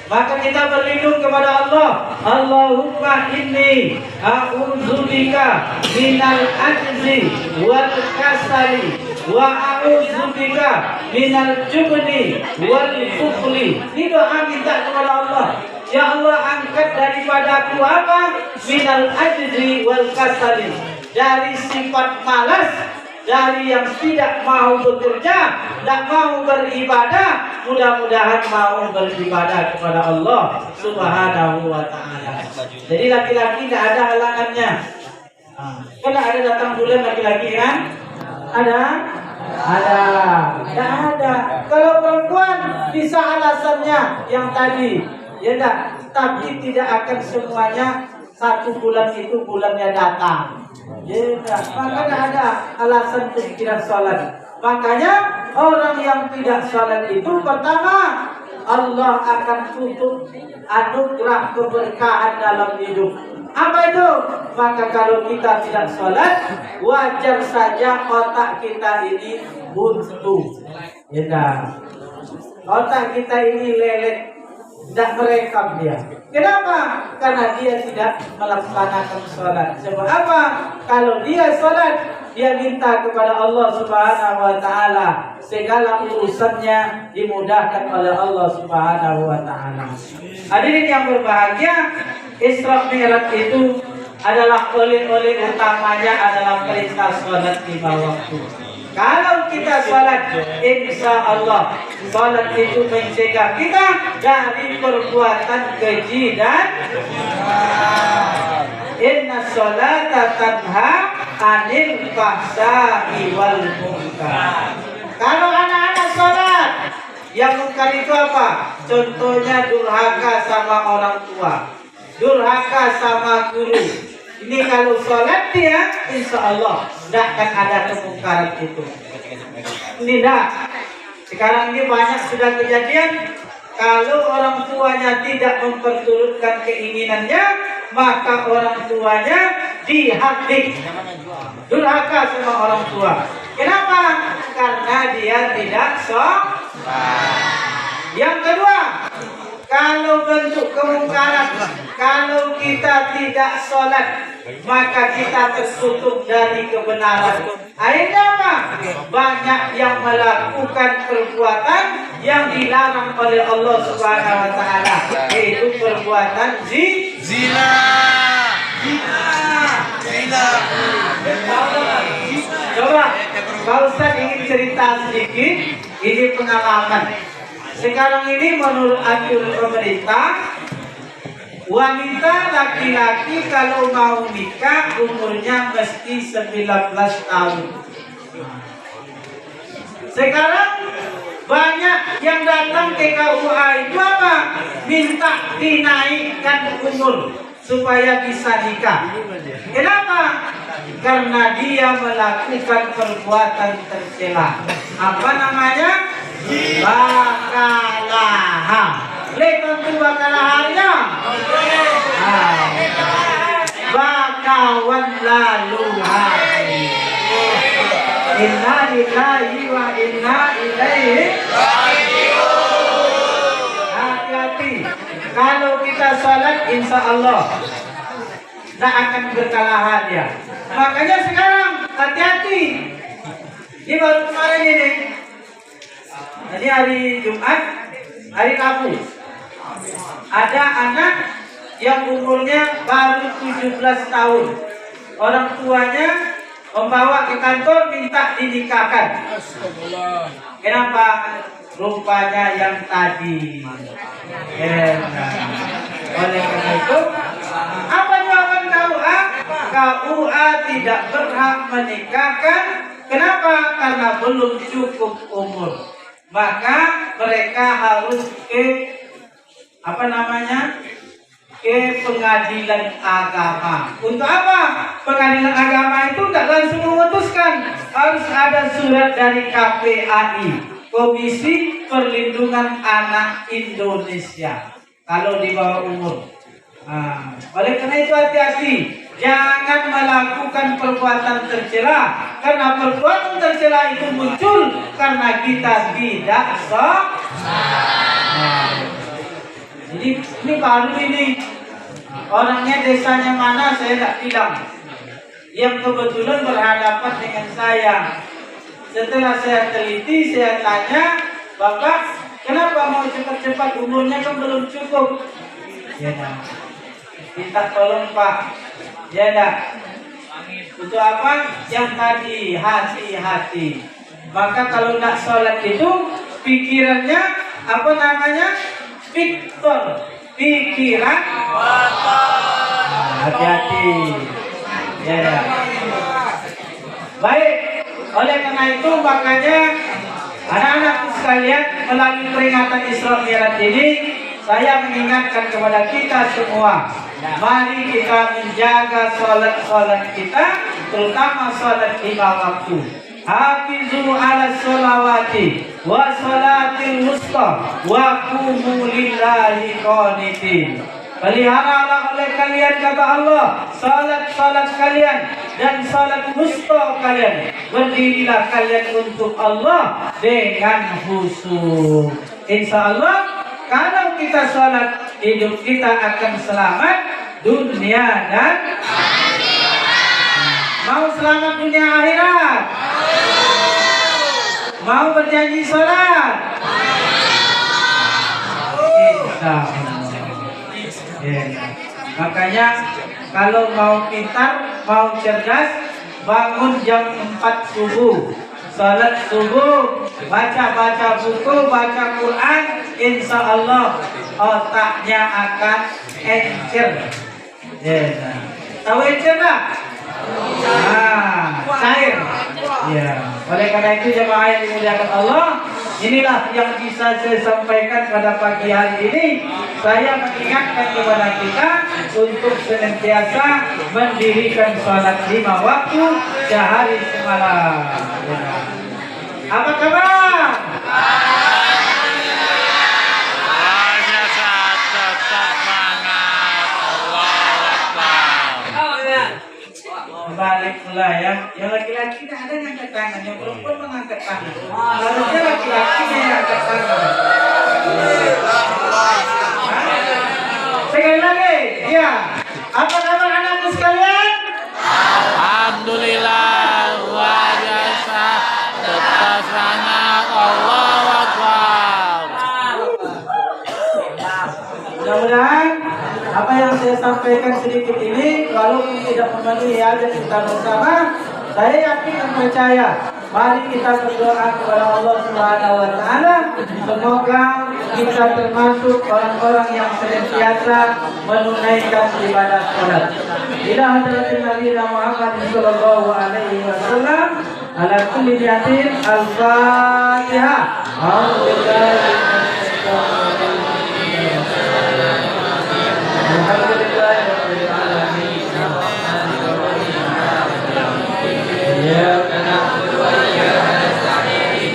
Maka kita berlindung kepada Allah. Allahumma inni a'udzubika minal ajzi wal kasali wa a'udzubika minal jubni wal bukhli. Ini doa minta kepada Allah. Ya Allah, angkat daripada aku apa? Minal ajzi wal kasali. Dari sifat malas, dari yang tidak mau bekerja, tidak mau beribadah, mudah-mudahan mau beribadah kepada Allah Subhanahu wa ta'ala. Jadi laki-laki tidak ada halangannya. Kan ada datang bulan laki-laki kan? Ada? Tidak ada. Kalau perempuan bisa alasannya yang tadi, ya tak? Tapi tidak akan semuanya satu bulan itu bulannya datang. Ya, makanya ada alasan untuk tidak sholat. Makanya orang yang tidak sholat itu pertama Allah akan tutup anugerah keberkahan dalam hidup. Apa itu? Maka kalau kita tidak sholat, wajar saja otak kita ini buntu. Ya, otak kita ini lelet, tidak merekam dia. Kenapa? Karena dia tidak melaksanakan sholat. Sebab apa? Kalau dia sholat, dia minta kepada Allah Subhanahu wa ta'ala, segala urusannya dimudahkan oleh Allah Subhanahu wa ta'ala. Hadirin yang berbahagia, Isra Mi'raj itu adalah oleh utamanya adalah perintah sholat 5 waktu. Kalau kita sholat, insya Allah sholat itu mencegah kita dari perbuatan keji dan inna sholata tanha anil fahsya'i wal munkar. Kalau anak-anak sholat, yang munkar itu apa? Contohnya durhaka sama orang tua, durhaka sama guru. Ini kalau sholat dia, insya Allah tidak akan ada kemungkaran itu. Tidak. Sekarang ini banyak sudah kejadian. Kalau orang tuanya tidak memperturutkan keinginannya, maka orang tuanya dihakimi. Durhaka sama orang tua. Kenapa? Karena dia tidak sholat. Yang kedua, kalau bentuk kemungkaran, kalau kita tidak sholat, maka kita tertutup dari kebenaran. Akhirnya apa? Banyak yang melakukan perbuatan yang dilarang oleh Allah Subhanahu wa ta'ala, yaitu perbuatan zina. Coba, Pak Ustaz ingin cerita sedikit. Ini pengalaman. Sekarang ini menurut aturan pemerintah, wanita laki-laki kalau mau nikah umurnya mesti 19 tahun. Sekarang banyak yang datang ke KUA itu apa? Minta dinaikkan umur supaya bisa nikah. Kenapa? Karena dia melakukan perbuatan tercela. Apa namanya? Bakalaha. Lihat tu bakalahannya. Bakawan lalu hari. Inna lillahi wa inna ilaihi raji'un. Hati-hati. Kalau kita sholat, insya Allah tidak akan berkalahan ya. Makanya sekarang hati-hati. Ini baru kemarin ini Ini hari Jumat, hari Rabu. Ada anak yang umurnya baru 17 tahun. Orang tuanya membawa ke kantor minta dinikahkan. Kenapa? Rupanya yang tadi. Oleh karena itu, apa jawaban KUA? KUA tidak berhak menikahkan. Kenapa? Karena belum cukup umur. Maka mereka harus ke ke pengadilan agama. Untuk apa? Pengadilan agama itu tidak langsung memutuskan. Harus ada surat dari KPAI, Komisi Perlindungan Anak Indonesia, kalau di bawah umur. Oleh karena itu hati-hati, jangan melakukan perbuatan tercela, karena perbuatan tercela itu muncul karena kita tidak jadi ini baru ini. Orangnya desanya mana saya tidak bilang. Yang kebetulan berhadapan dengan saya. Setelah saya teliti, saya tanya, Bapak, kenapa mau cepat-cepat, umurnya kan belum cukup? Ya dah. Minta tolong Pak. Ya dah. Untuk apa? Yang tadi, hati-hati. Maka kalau nak sholat itu, pikirannya Victor, pikiran hati-hati. Ya dah. Baik. Oleh karena itu makanya anak-anakku sekalian, melalui peringatan Isra Mi'raj ini, saya mengingatkan kepada kita semua, mari kita menjaga sholat kita, terutama sholat 5 waktu. Hafizu ala sholawati wa sholatil wusta wa qumu lillahi qanitin. Peliharalah oleh kalian, kata Allah, salat kalian dan salat wusta kalian. Berdirilah kalian untuk Allah dengan khusyuk. Insya Allah, kalau kita salat, hidup kita akan selamat dunia dan mau selamat dunia akhirat. Mau berjanji salat. Insya Allah. Makanya kalau mau pintar, mau cerdas, bangun jam 4 subuh, salat subuh, baca buku, baca Quran, insya Allah otaknya akan encer. Tahu encer tak? Cair. Ya. Oleh karena itu jemaah yang dimuliakan Allah, inilah yang bisa saya sampaikan pada pagi hari ini. Saya mengingatkan kepada kita untuk senantiasa mendirikan sholat 5 waktu sehari semalam. Apa kabar? Balik mulai ya. Yang laki-laki tidak ada yang angkat tangan, yang perempuan mengangkat tangan. Harusnya laki-laki yang angkat tangan. Sekali lagi, ya. Apa kabar anakku sekalian? Alhamdulillah, luar biasa. Tetap sangat Allahu Akbar. Mudah-mudahan apa yang saya sampaikan sedikit ini, walaupun tidak memenuhi adat kita bersama, saya yakin dan percaya. Mari kita berdoa kepada Allah Subhanahu wa taala, semoga kita termasuk orang-orang yang senantiasa menunaikan ibadah salat. Ila hadratin Nabi Muhammad sallallahu alaihi wasallam, ala kulli niyatin al-Fatihah. Alhamdulillah. Alhamdulillahirabbil alamin. Iyyaka na'budu wa iyyaka nasta'in.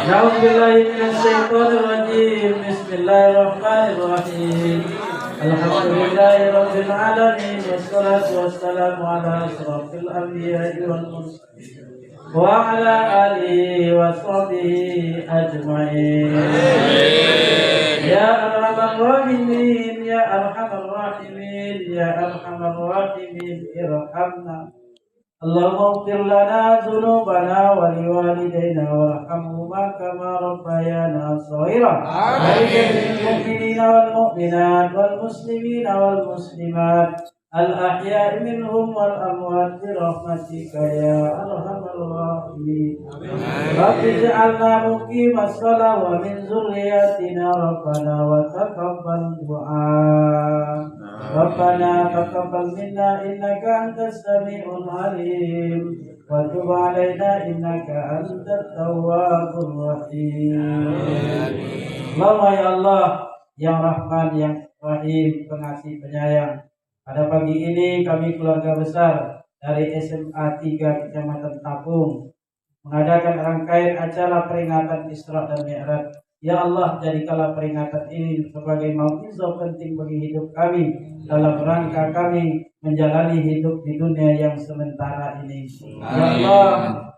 A'udzu billahi minasy syaithanir rajim. Bismillahirrahmanirrahim. Alhamdulillahirabbil alamin, wassalatu wassalamu ala asyrafil anbiya'i wal mursalin wa ala alihi wa sahbihi ajma'in. Ya arhamar rahimin, ya arhamar ya arhamar rahimin irhamna. Allahumma ighfir lana dzunubana wa liwalidayna warhamhuma kama rabbayana shaghira. Amin. Mu'minina wal mu'minat wal muslimina wal muslimat al-ahya'i minhum wal amwat bi rahmatika ya arhamar rahimin. Rabbi ij'alna muqimas shalah wa min dzurriyyatina rabbana wa taqabbal du'a. Rabbana taqabbal minna innaka antas samiul alim wa tub 'alaina innaka antat tawwabur rahim. Allahumma ya Allah yang Rahman yang Rahim, pengasih penyayang. Pada pagi ini kami keluarga besar dari SMA 3 Kecamatan Tapung mengadakan rangkaian acara peringatan Isra dan Mi'raj. Ya Allah, jadikanlah peringatan ini sebagai mau'izah penting bagi hidup kami dalam rangka kami menjalani hidup di dunia yang sementara ini. Ya Allah,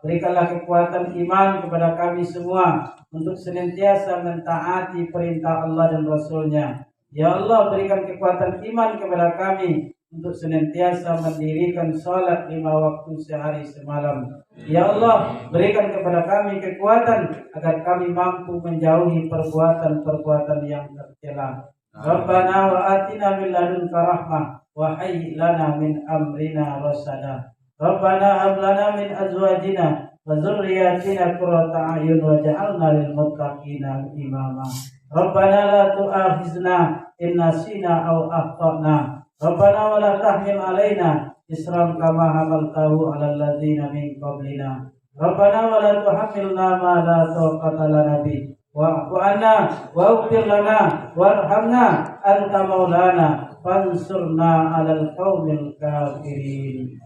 berikanlah kekuatan iman kepada kami semua untuk senantiasa mentaati perintah Allah dan Rasul-Nya. Ya Allah, berikan kekuatan iman kepada kami untuk senantiasa mendirikan sholat 5 waktu sehari semalam. Ya Allah, berikan kepada kami kekuatan agar kami mampu menjauhi perbuatan-perbuatan yang tercela. Rabbana wa atina min ladunka rahmah wa hayyi lana min amrina rasada. Rabbana hab lana min azwajina wa dzurriyyatina qurrata a'yun waj'alna lil muttaqina imama. Rabbana la tu'akhizna in nasina aw akhtana. Rabbana wa la tahmil alaina isran kama hamaltahu 'alal ladzina min qablina. Rabbana wa la tuhammilna ma la taqata lana bi. Wa'fu 'anna waghfir lana warhamna anta maulana fansurna 'alal qaumil kafirin.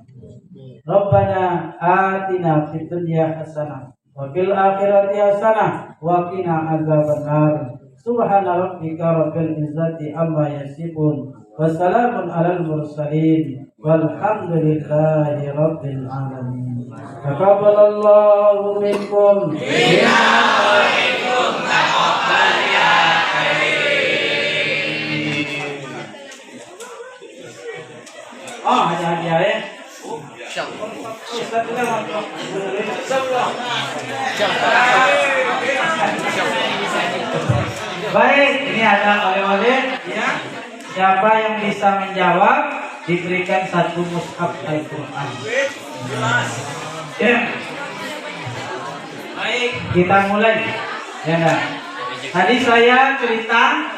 Rabbana atina fid dunya hasanah wa fil akhirati hasanah wa qina adzabannar. Subhana rabbika rabbil izzati amma yasifun wa salamun alal mursalin walhamdulillahi rabbil alamin. Taqabbalallahu minkum Inna wa minkum taqabbal ya karim. Oh, ada hadiah ya. Baik, ini ada oleh-oleh ya. Siapa yang bisa menjawab diberikan 1 mushaf Al-Qur'an. Ya. Baik, kita mulai. Ya enggak? Tadi saya cerita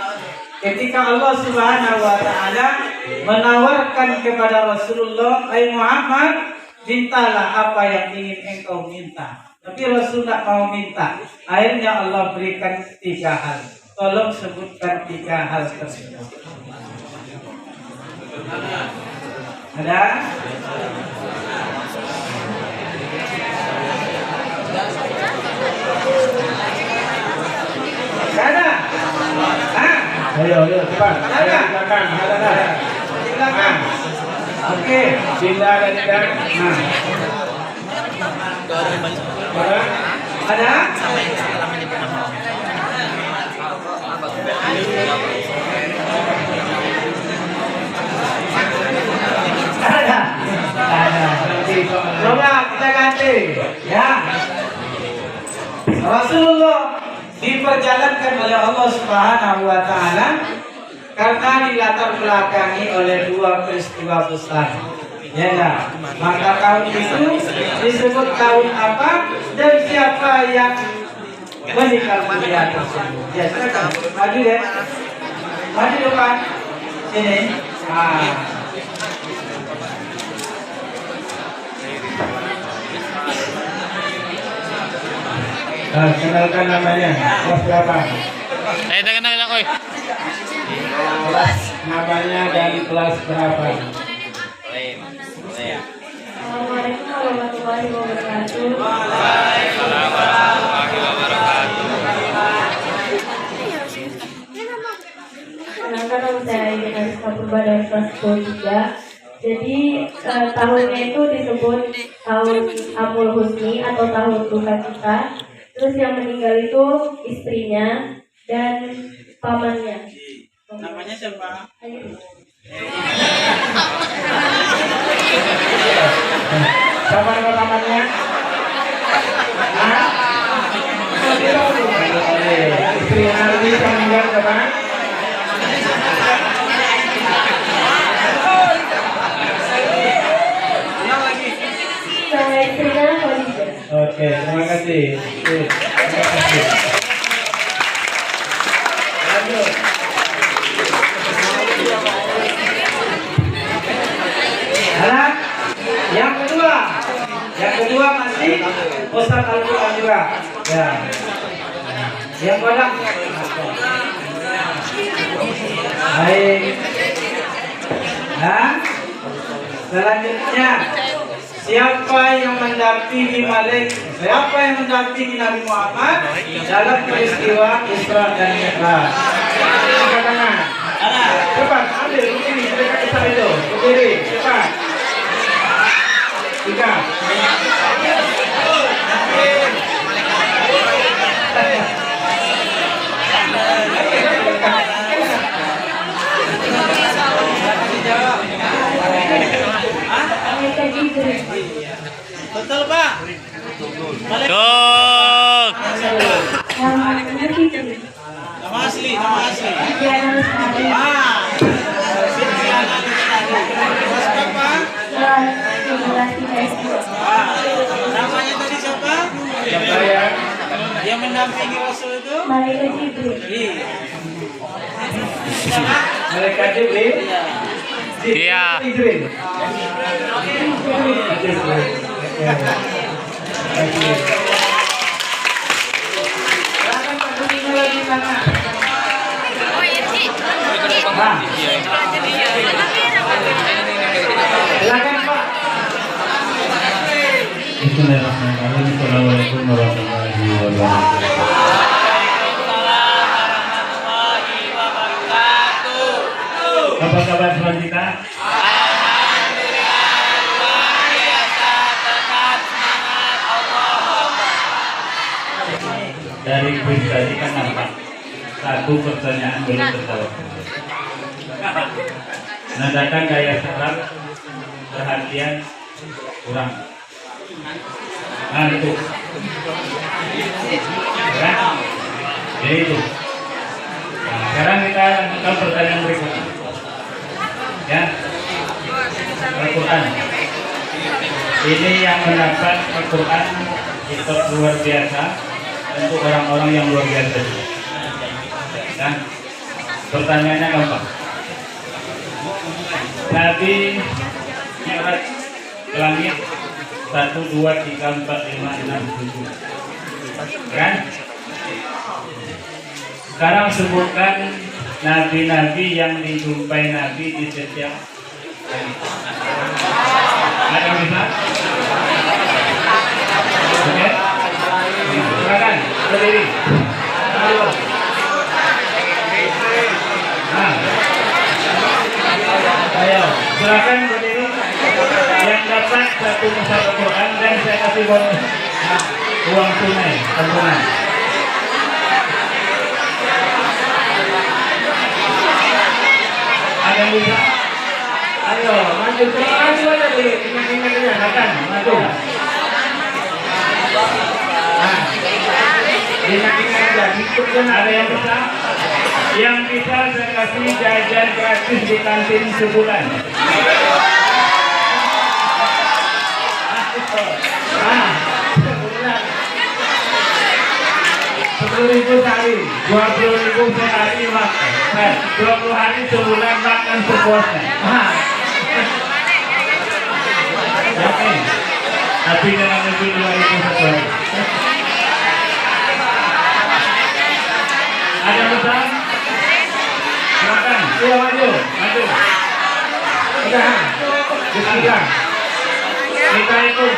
ketika Allah Subhanahu wa taala menawarkan kepada Rasulullah, "Hai Muhammad, mintalah apa yang ingin engkau minta." Tapi Rasul tidak mau minta. Akhirnya Allah berikan 3 hal. Tolong sebutkan 3 hal tersebut. Ada? Ada? Ayo, cepat. Ada? Silakan. Oke. Silakan. Ada? Coba kita ganti, ya. Rasulullah diperjalankan oleh Allah Subhanahu wa taala karena dilatar belakangi oleh 2 peristiwa besar. Ya enggak? Maka tahun itu disebut tahun apa dan siapa yang meninggal dunia tersebut. Ya, silakan. Maju ya. Maju depan. Sini. Kenalkan namanya. Kelas berapa? Dengar oi. Kelas namanya dan kelas berapa? Assalamualaikum warahmatullahi wabarakatuh. Waalaikumsalam warahmatullahi wabarakatuh. Kenalkan nama saya Aidina Rizka Purba dari kelas 23. Jadi tahunnya itu disebut tahun Amul Husni atau tahun duka cita. Terus yang meninggal itu istrinya dan pamannya. Namanya siapa? Sama rekamannya? Hah? Istri Ardi meninggal kapan? Saya istrinya Khadijah. Oke, terima kasih. Terima kasih. Lanjut. Anak, yang kedua masih Ustaz Al-Quran juga. Ya. Yang kodam. Baik. Nah, selanjutnya siapa yang mendampingi Nabi Muhammad dalam peristiwa Isra dan Mi'raj? Angkat tangan. Cepat, ambil ini dekat kita itu. Berdiri, cepat. 3. Malaikat Jibril. Betul, Pak. Tuh. Namanya Jibril. Nama asli, nama asli. Diana Lestari. Mas Papa. Kelas 11 IPS 2. Namanya tadi siapa? Siapa ya? Yang mendampingi Rasul itu? Malaikat Jibril. Malaikat Jibril. Iya. Jibril. Silakan Pak Dunia lagi sana. Nah. Silakan Pak. Bismillahirrahmanirrahim. Assalamualaikum warahmatullahi wabarakatuh. Apa kabar teman kita? Dari kuis tadi kan nampak satu pertanyaan belum terjawab. Nandakan daya serap, perhatian kurang. Nah itu, kan? Jadi itu. Nah, sekarang kita lanjutkan pertanyaan berikutnya. Ya, Al-Quran. Ini yang mendapat Al-Quran itu luar biasa untuk orang-orang yang luar biasa. Ya, pertanyaannya gampang. Nabi Mi'raj ke langit 1, 2, 3, 4, 5, 6, 7. Kan? Sekarang sebutkan nabi-nabi yang dijumpai Nabi di setiap hari. Ada yang bisa? Oke? Silakan, berdiri. Ayo. Nah. Ayo, silakan berdiri. Yang dapat satu mushaf Al-Quran dan saya kasih bonus uang tunai tabungan. Ada yang bisa? Ayo, maju aja dulu. Ingat-ingat aja, makan, maju. Nah, ingat-ingat aja. Ikutkan ada yang bisa? Yang bisa saya kasih jajan gratis di kantin sebulan. Nah, sebulan 10.000 sehari, 20.000 sehari makan. 20 hari sebulan makan sepuasnya. Oke, tapi jangan lebih 2.000 satu hari. Ada bisa? Silakan, iya maju. Udah, bismillah. Kita hitung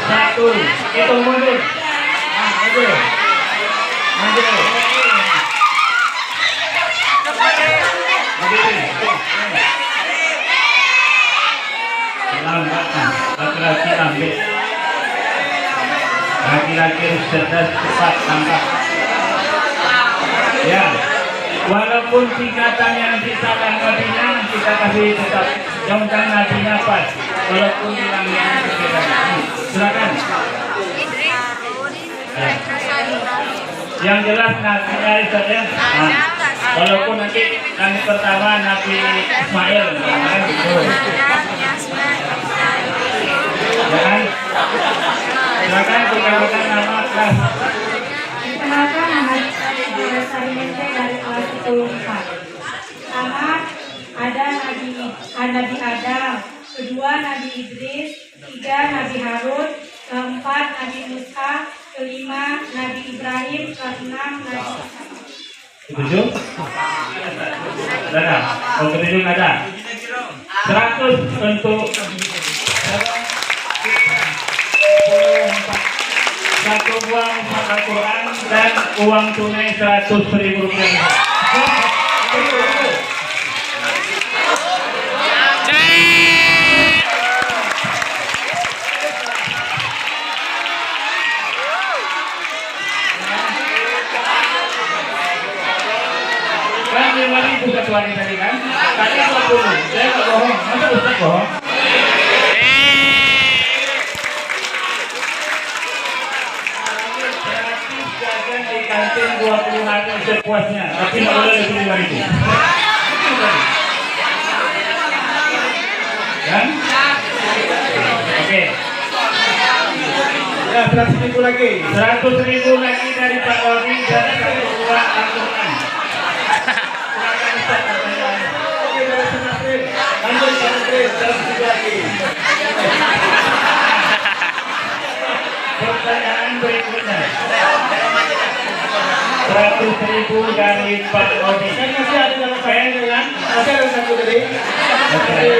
1, hitung mundur. Maju. Berdiri. Lambatkan, laki-laki ambil. Laki-laki cerdas cepat langkah. Ya, Walaupun singkatan yang disalah nabinya kita kasih tetap yang penting nabinya pas. Walaupun hilangnya sekitar. Silakan. Yang jelas nabinya itu ya. Walaupun nanti yang pertama Nabi Ismail. Silakan. Silakan bukan nama kelas. Perkenalkan nama saya Sarimente dari kelas 10-4. Pertama ada Nabi Adam, kedua Nabi Idris, tiga Nabi Harun, keempat Nabi Musa, kelima Nabi Ibrahim, keenam Nabi Isa. Ketujuh? Ada. Oh, ketujuh ada. 100 untuk satu buah Al-Quran dan uang tunai 100.000 rupiah. Kan 5.000 kecuali tadi kan? Tadi 20. Saya nggak bohong. Masa Ustaz bohong? Jajan di kantin 20 hari sepuasnya, tapi nggak boleh lebih 5.000. Kan? Oke. Ya, 100.000 lagi. 100.000 lagi dari Pak Rodi dan satu buah Al-Quran. Silakan Ustaz pertanyaan. Oke, dari Senasrin. Lanjut Senasrin, 100.000 lagi. Pertanyaan berikutnya. 100.000 dari Pak Rodi. Kan masih ada dalam saya kan? Masih ada satu tadi. Oke.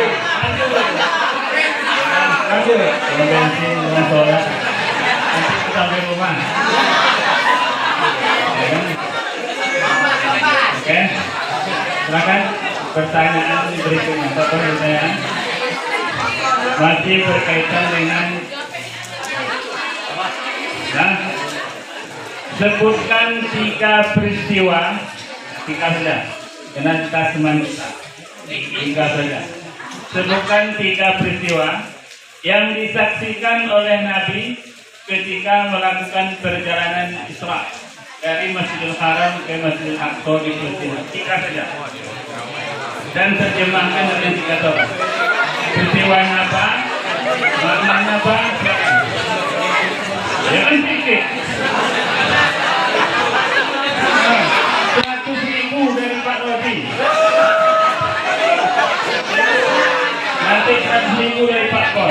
Lanjut. Bensin dengan sholat. Nanti kita sampai rumah. Oke. Silakan pertanyaan berikutnya. Satu pertanyaan masih berkaitan dengan sebutkan 3 peristiwa, 3 saja, karena kita semangat 3 saja. Sebutkan 3 peristiwa yang disaksikan oleh Nabi ketika melakukan perjalanan Isra dari Masjidil Haram ke Masjidil Aqsa di Palestina. 3 saja. Dan terjemahkan oleh 3 orang. Peristiwa apa? Maknanya apa? Jangan sedikit. 100.000 dari Pak Rodi. Nanti 100.000 dari Pak Kon.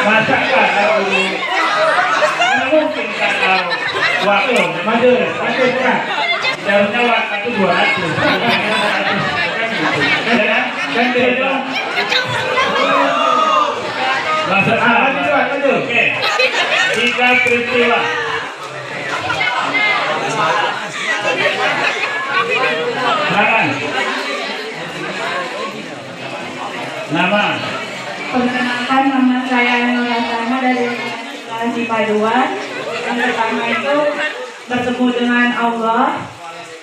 Masaklah kalau mana mungkin kalau waktu maju ya. Seharusnya waktu itu 200. Kan itu. Oke. 3 peristiwa. Silakan. Nama. Perkenalkan, nama saya Nora Sama dari kelas IPA 2. Yang pertama itu bertemu dengan Allah.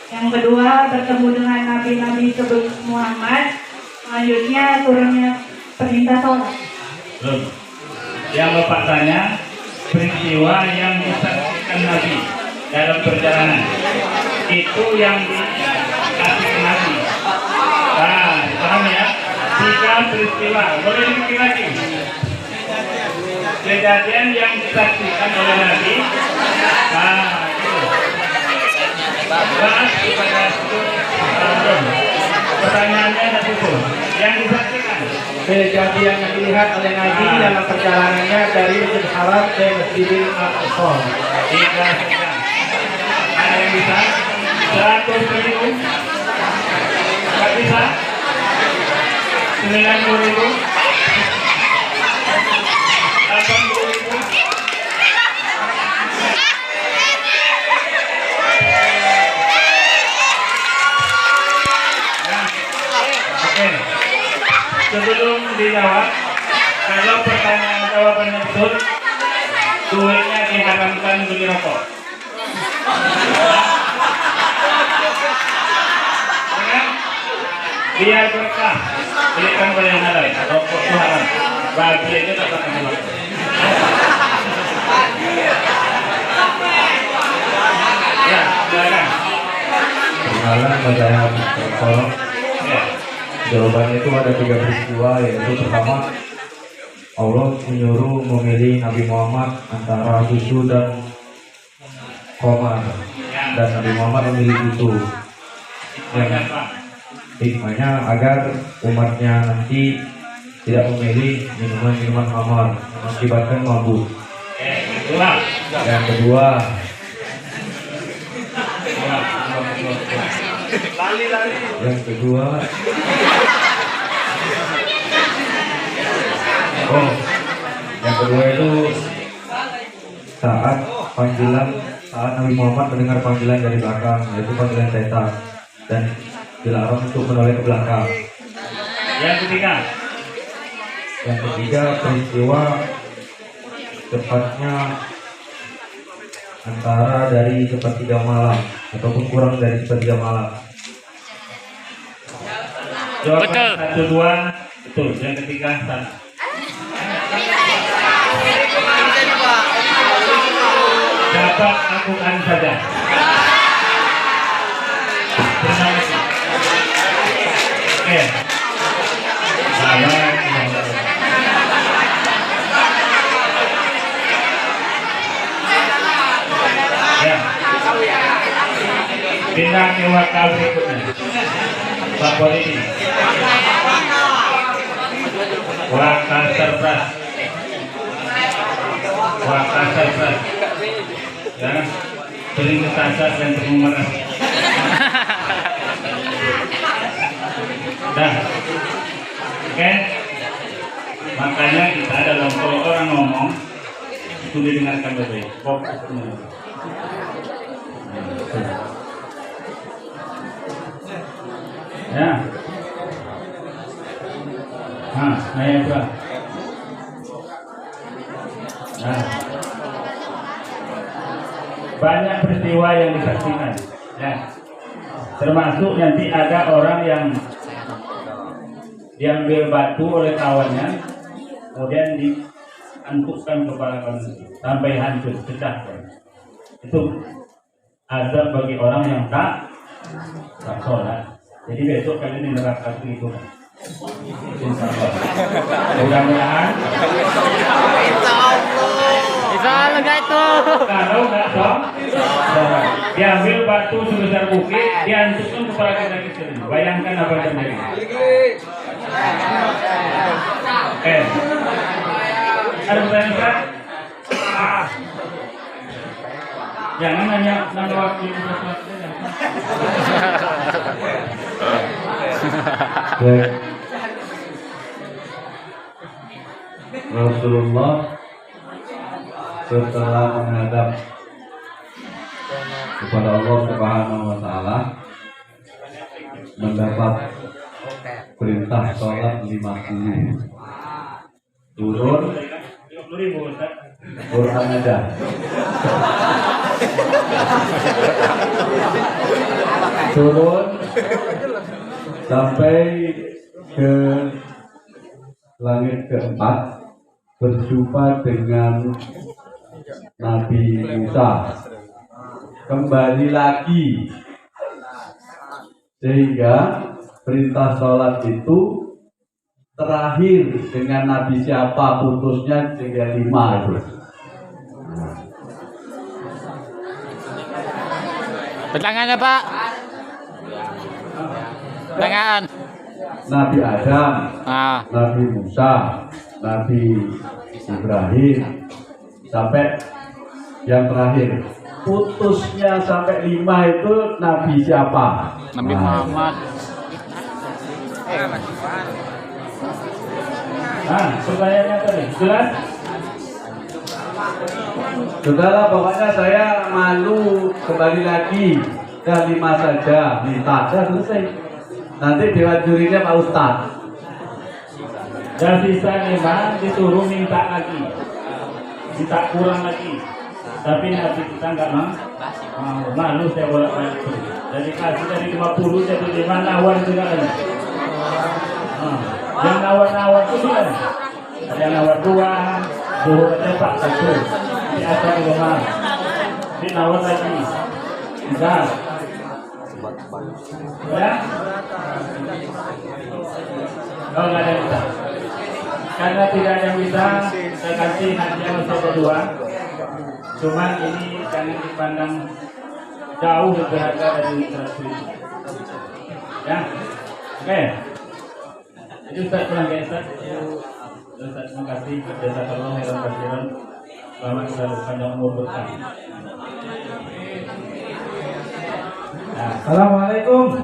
Yang kedua bertemu dengan nabi-nabi sebelum Muhammad. Selanjutnya turunnya perintah sholat. Yang Bapak tanya peristiwa yang disaksikan Nabi dalam perjalanan itu yang dikasih Nabi. Nah, paham ya? 3 peristiwa. Boleh dikit lagi. Kejadian yang disaksikan oleh Nabi. Nah, itu. Bahas kepada pertanyaannya tadi itu. Yang disaksikan. Kejadian yang dilihat oleh Nabi dalam perjalanannya dari Masjidil Haram ke Masjidil Aqsa. 3 saja. Ada yang bisa? 100.000. Nggak bisa? 90.000. 80.000. Oke. Sebelum dijawab, kalau pertanyaan jawabannya betul, duitnya diharamkan beli rokok. biar berkah. Belikan pada yang halal, rokok itu haram. Bagi aja tak akan halal. Ya, silakan. Perkenalan saya Tolong. Ya. Jawabannya itu ada 3 peristiwa, yaitu pertama Allah menyuruh memilih Nabi Muhammad antara susu dan khamar, dan Nabi Muhammad memilih susu. Yang Hikmahnya agar umatnya nanti tidak memilih minuman-minuman khamar mengakibatkan mabuk. Ulang. Yang kedua, yang kedua itu saat Nabi Muhammad mendengar panggilan dari belakang, yaitu panggilan setan, dan dilarang untuk menoleh ke belakang. Yang ketiga. Yang ketiga, peristiwa tepatnya antara dari sepertiga malam ataupun kurang dari sepertiga malam. Jawaban Betul. 1, 2 betul. Yang ketiga salah. Dapat lakukan saja. Terima kasih. Oke. Salam. Ya. Pindah ke wakal berikutnya. Pak Polisi. Wakal surprise. Wakal surprise. Ya, sering kesasar dan bermumerah. Dah. Oke. Makanya kita dalam kalau orang ngomong itu didengarkan baik-baik. Fokus. Ya. Ayo Pak. Nah. Banyak peristiwa yang disaksikan. Ya. Termasuk nanti ada orang yang diambil batu oleh kawannya, kemudian diantukkan kepala kawan sampai hancur, pecah. Itu azab bagi orang yang tak sholat. Jadi besok kalian di neraka itu. Insyaallah. Mudah-mudahan. Insya Allah itu. Kalau nggak sholat, diambil batu sebesar bukit, diantukkan kepala kita ke sini. Bayangkan apa yang terjadi. Ada pertanyaan Pak? Jangan nanya waktu itu. Rasulullah setelah menghadap kepada Allah Subhanahu wa Ta'ala mendapat perintah sholat 50, turun Quran aja. Turun sampai ke langit keempat, berjumpa dengan Nabi Musa, kembali lagi, sehingga perintah sholat itu terakhir dengan Nabi siapa putusnya sehingga 5 itu. Pertanyaannya Pak. Pertanyaan. Nabi Adam, Nabi Musa, Nabi Ibrahim, sampai yang terakhir. Putusnya sampai 5 itu Nabi siapa? Nabi Muhammad. Pertanyaannya tadi jelas? Sudahlah, pokoknya saya malu, kembali lagi ke 5 saja, minta saja selesai. Nanti dewan jurinya Pak Ustadz. Dan sisa 5 disuruh minta lagi, minta kurang lagi. Tapi nanti kita nggak mau, malu saya bolak-balik. Jadi kasih dari 50 jadi 5 lawan juga lagi. Yang nawar-nawar itu dia. Ada yang nawar 2, zuhur aja Pak 1. Di asar di rumah. Di nawar lagi. Enggak. Ya? Oh, nggak ada yang bisa. Karena tidak ada yang bisa, saya kasih hadiah masih ada 2. Cuman ini jangan dipandang jauh lebih harga dari 100 ribu. Ya, oke. Jadi Ustaz pulang ke Ustaz. Ustaz terima kasih. Jazakallahu khairan katsiran. Selamat selalu panjang umur berkah. Nah, Assalamualaikum.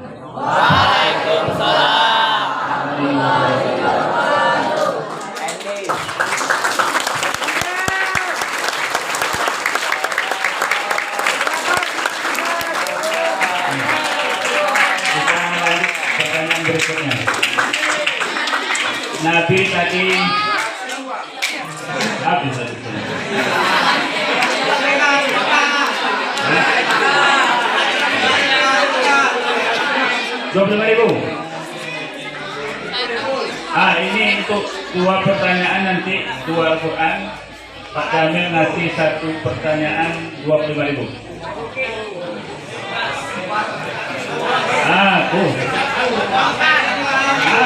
pertanyaan berikutnya. Nabi tadi habis tadi. 25.000. Ini untuk 2 pertanyaan nanti 2 Al-Quran. Pak Jamil ngasih 1 pertanyaan 25.000. Tuh.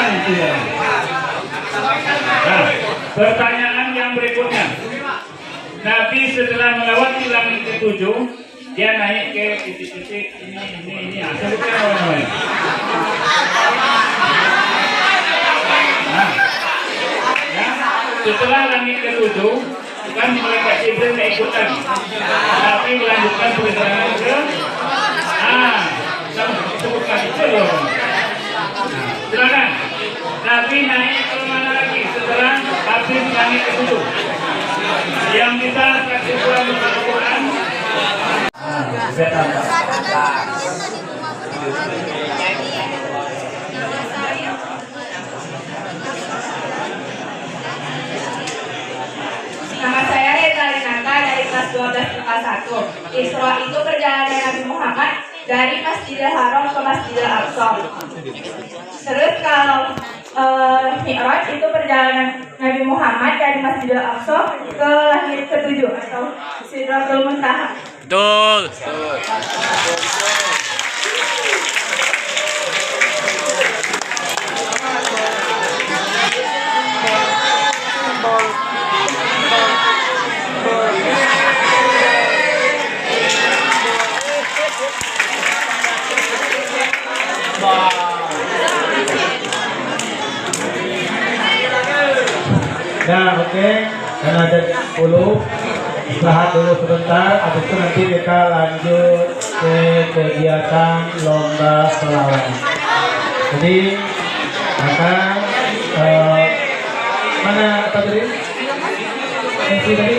Itu ya. Nah, pertanyaan yang berikutnya. Nabi setelah melewati langit ke-7, dia naik ke titik-titik ini. Sebutkan namanya. Nah, ya, setelah langit ke-7, kan malaikat Jibril tidak ikut lagi. Tapi melanjutkan perjalanan ke sebutkan itu loh. Silakan. Nabi naik ke mana lagi setelah habis langit ke-7? Yang bisa kasih Quran Al-Quran. Nama saya Reza Rinata dari kelas 12 IPA 1. Isra itu perjalanan Nabi Muhammad dari Masjidil Haram ke Masjidil Aqsa. Terus kalau Mi'raj itu perjalanan Nabi Muhammad dari Masjidil Aqsa ke langit ke-7 atau Sidratul Muntaha. Betul. Nah, oke. Karena ada 10, istirahat dulu sebentar. Habis itu nanti kita lanjut ke kegiatan lomba selawat. Jadi akan mana apa tadi? Tadi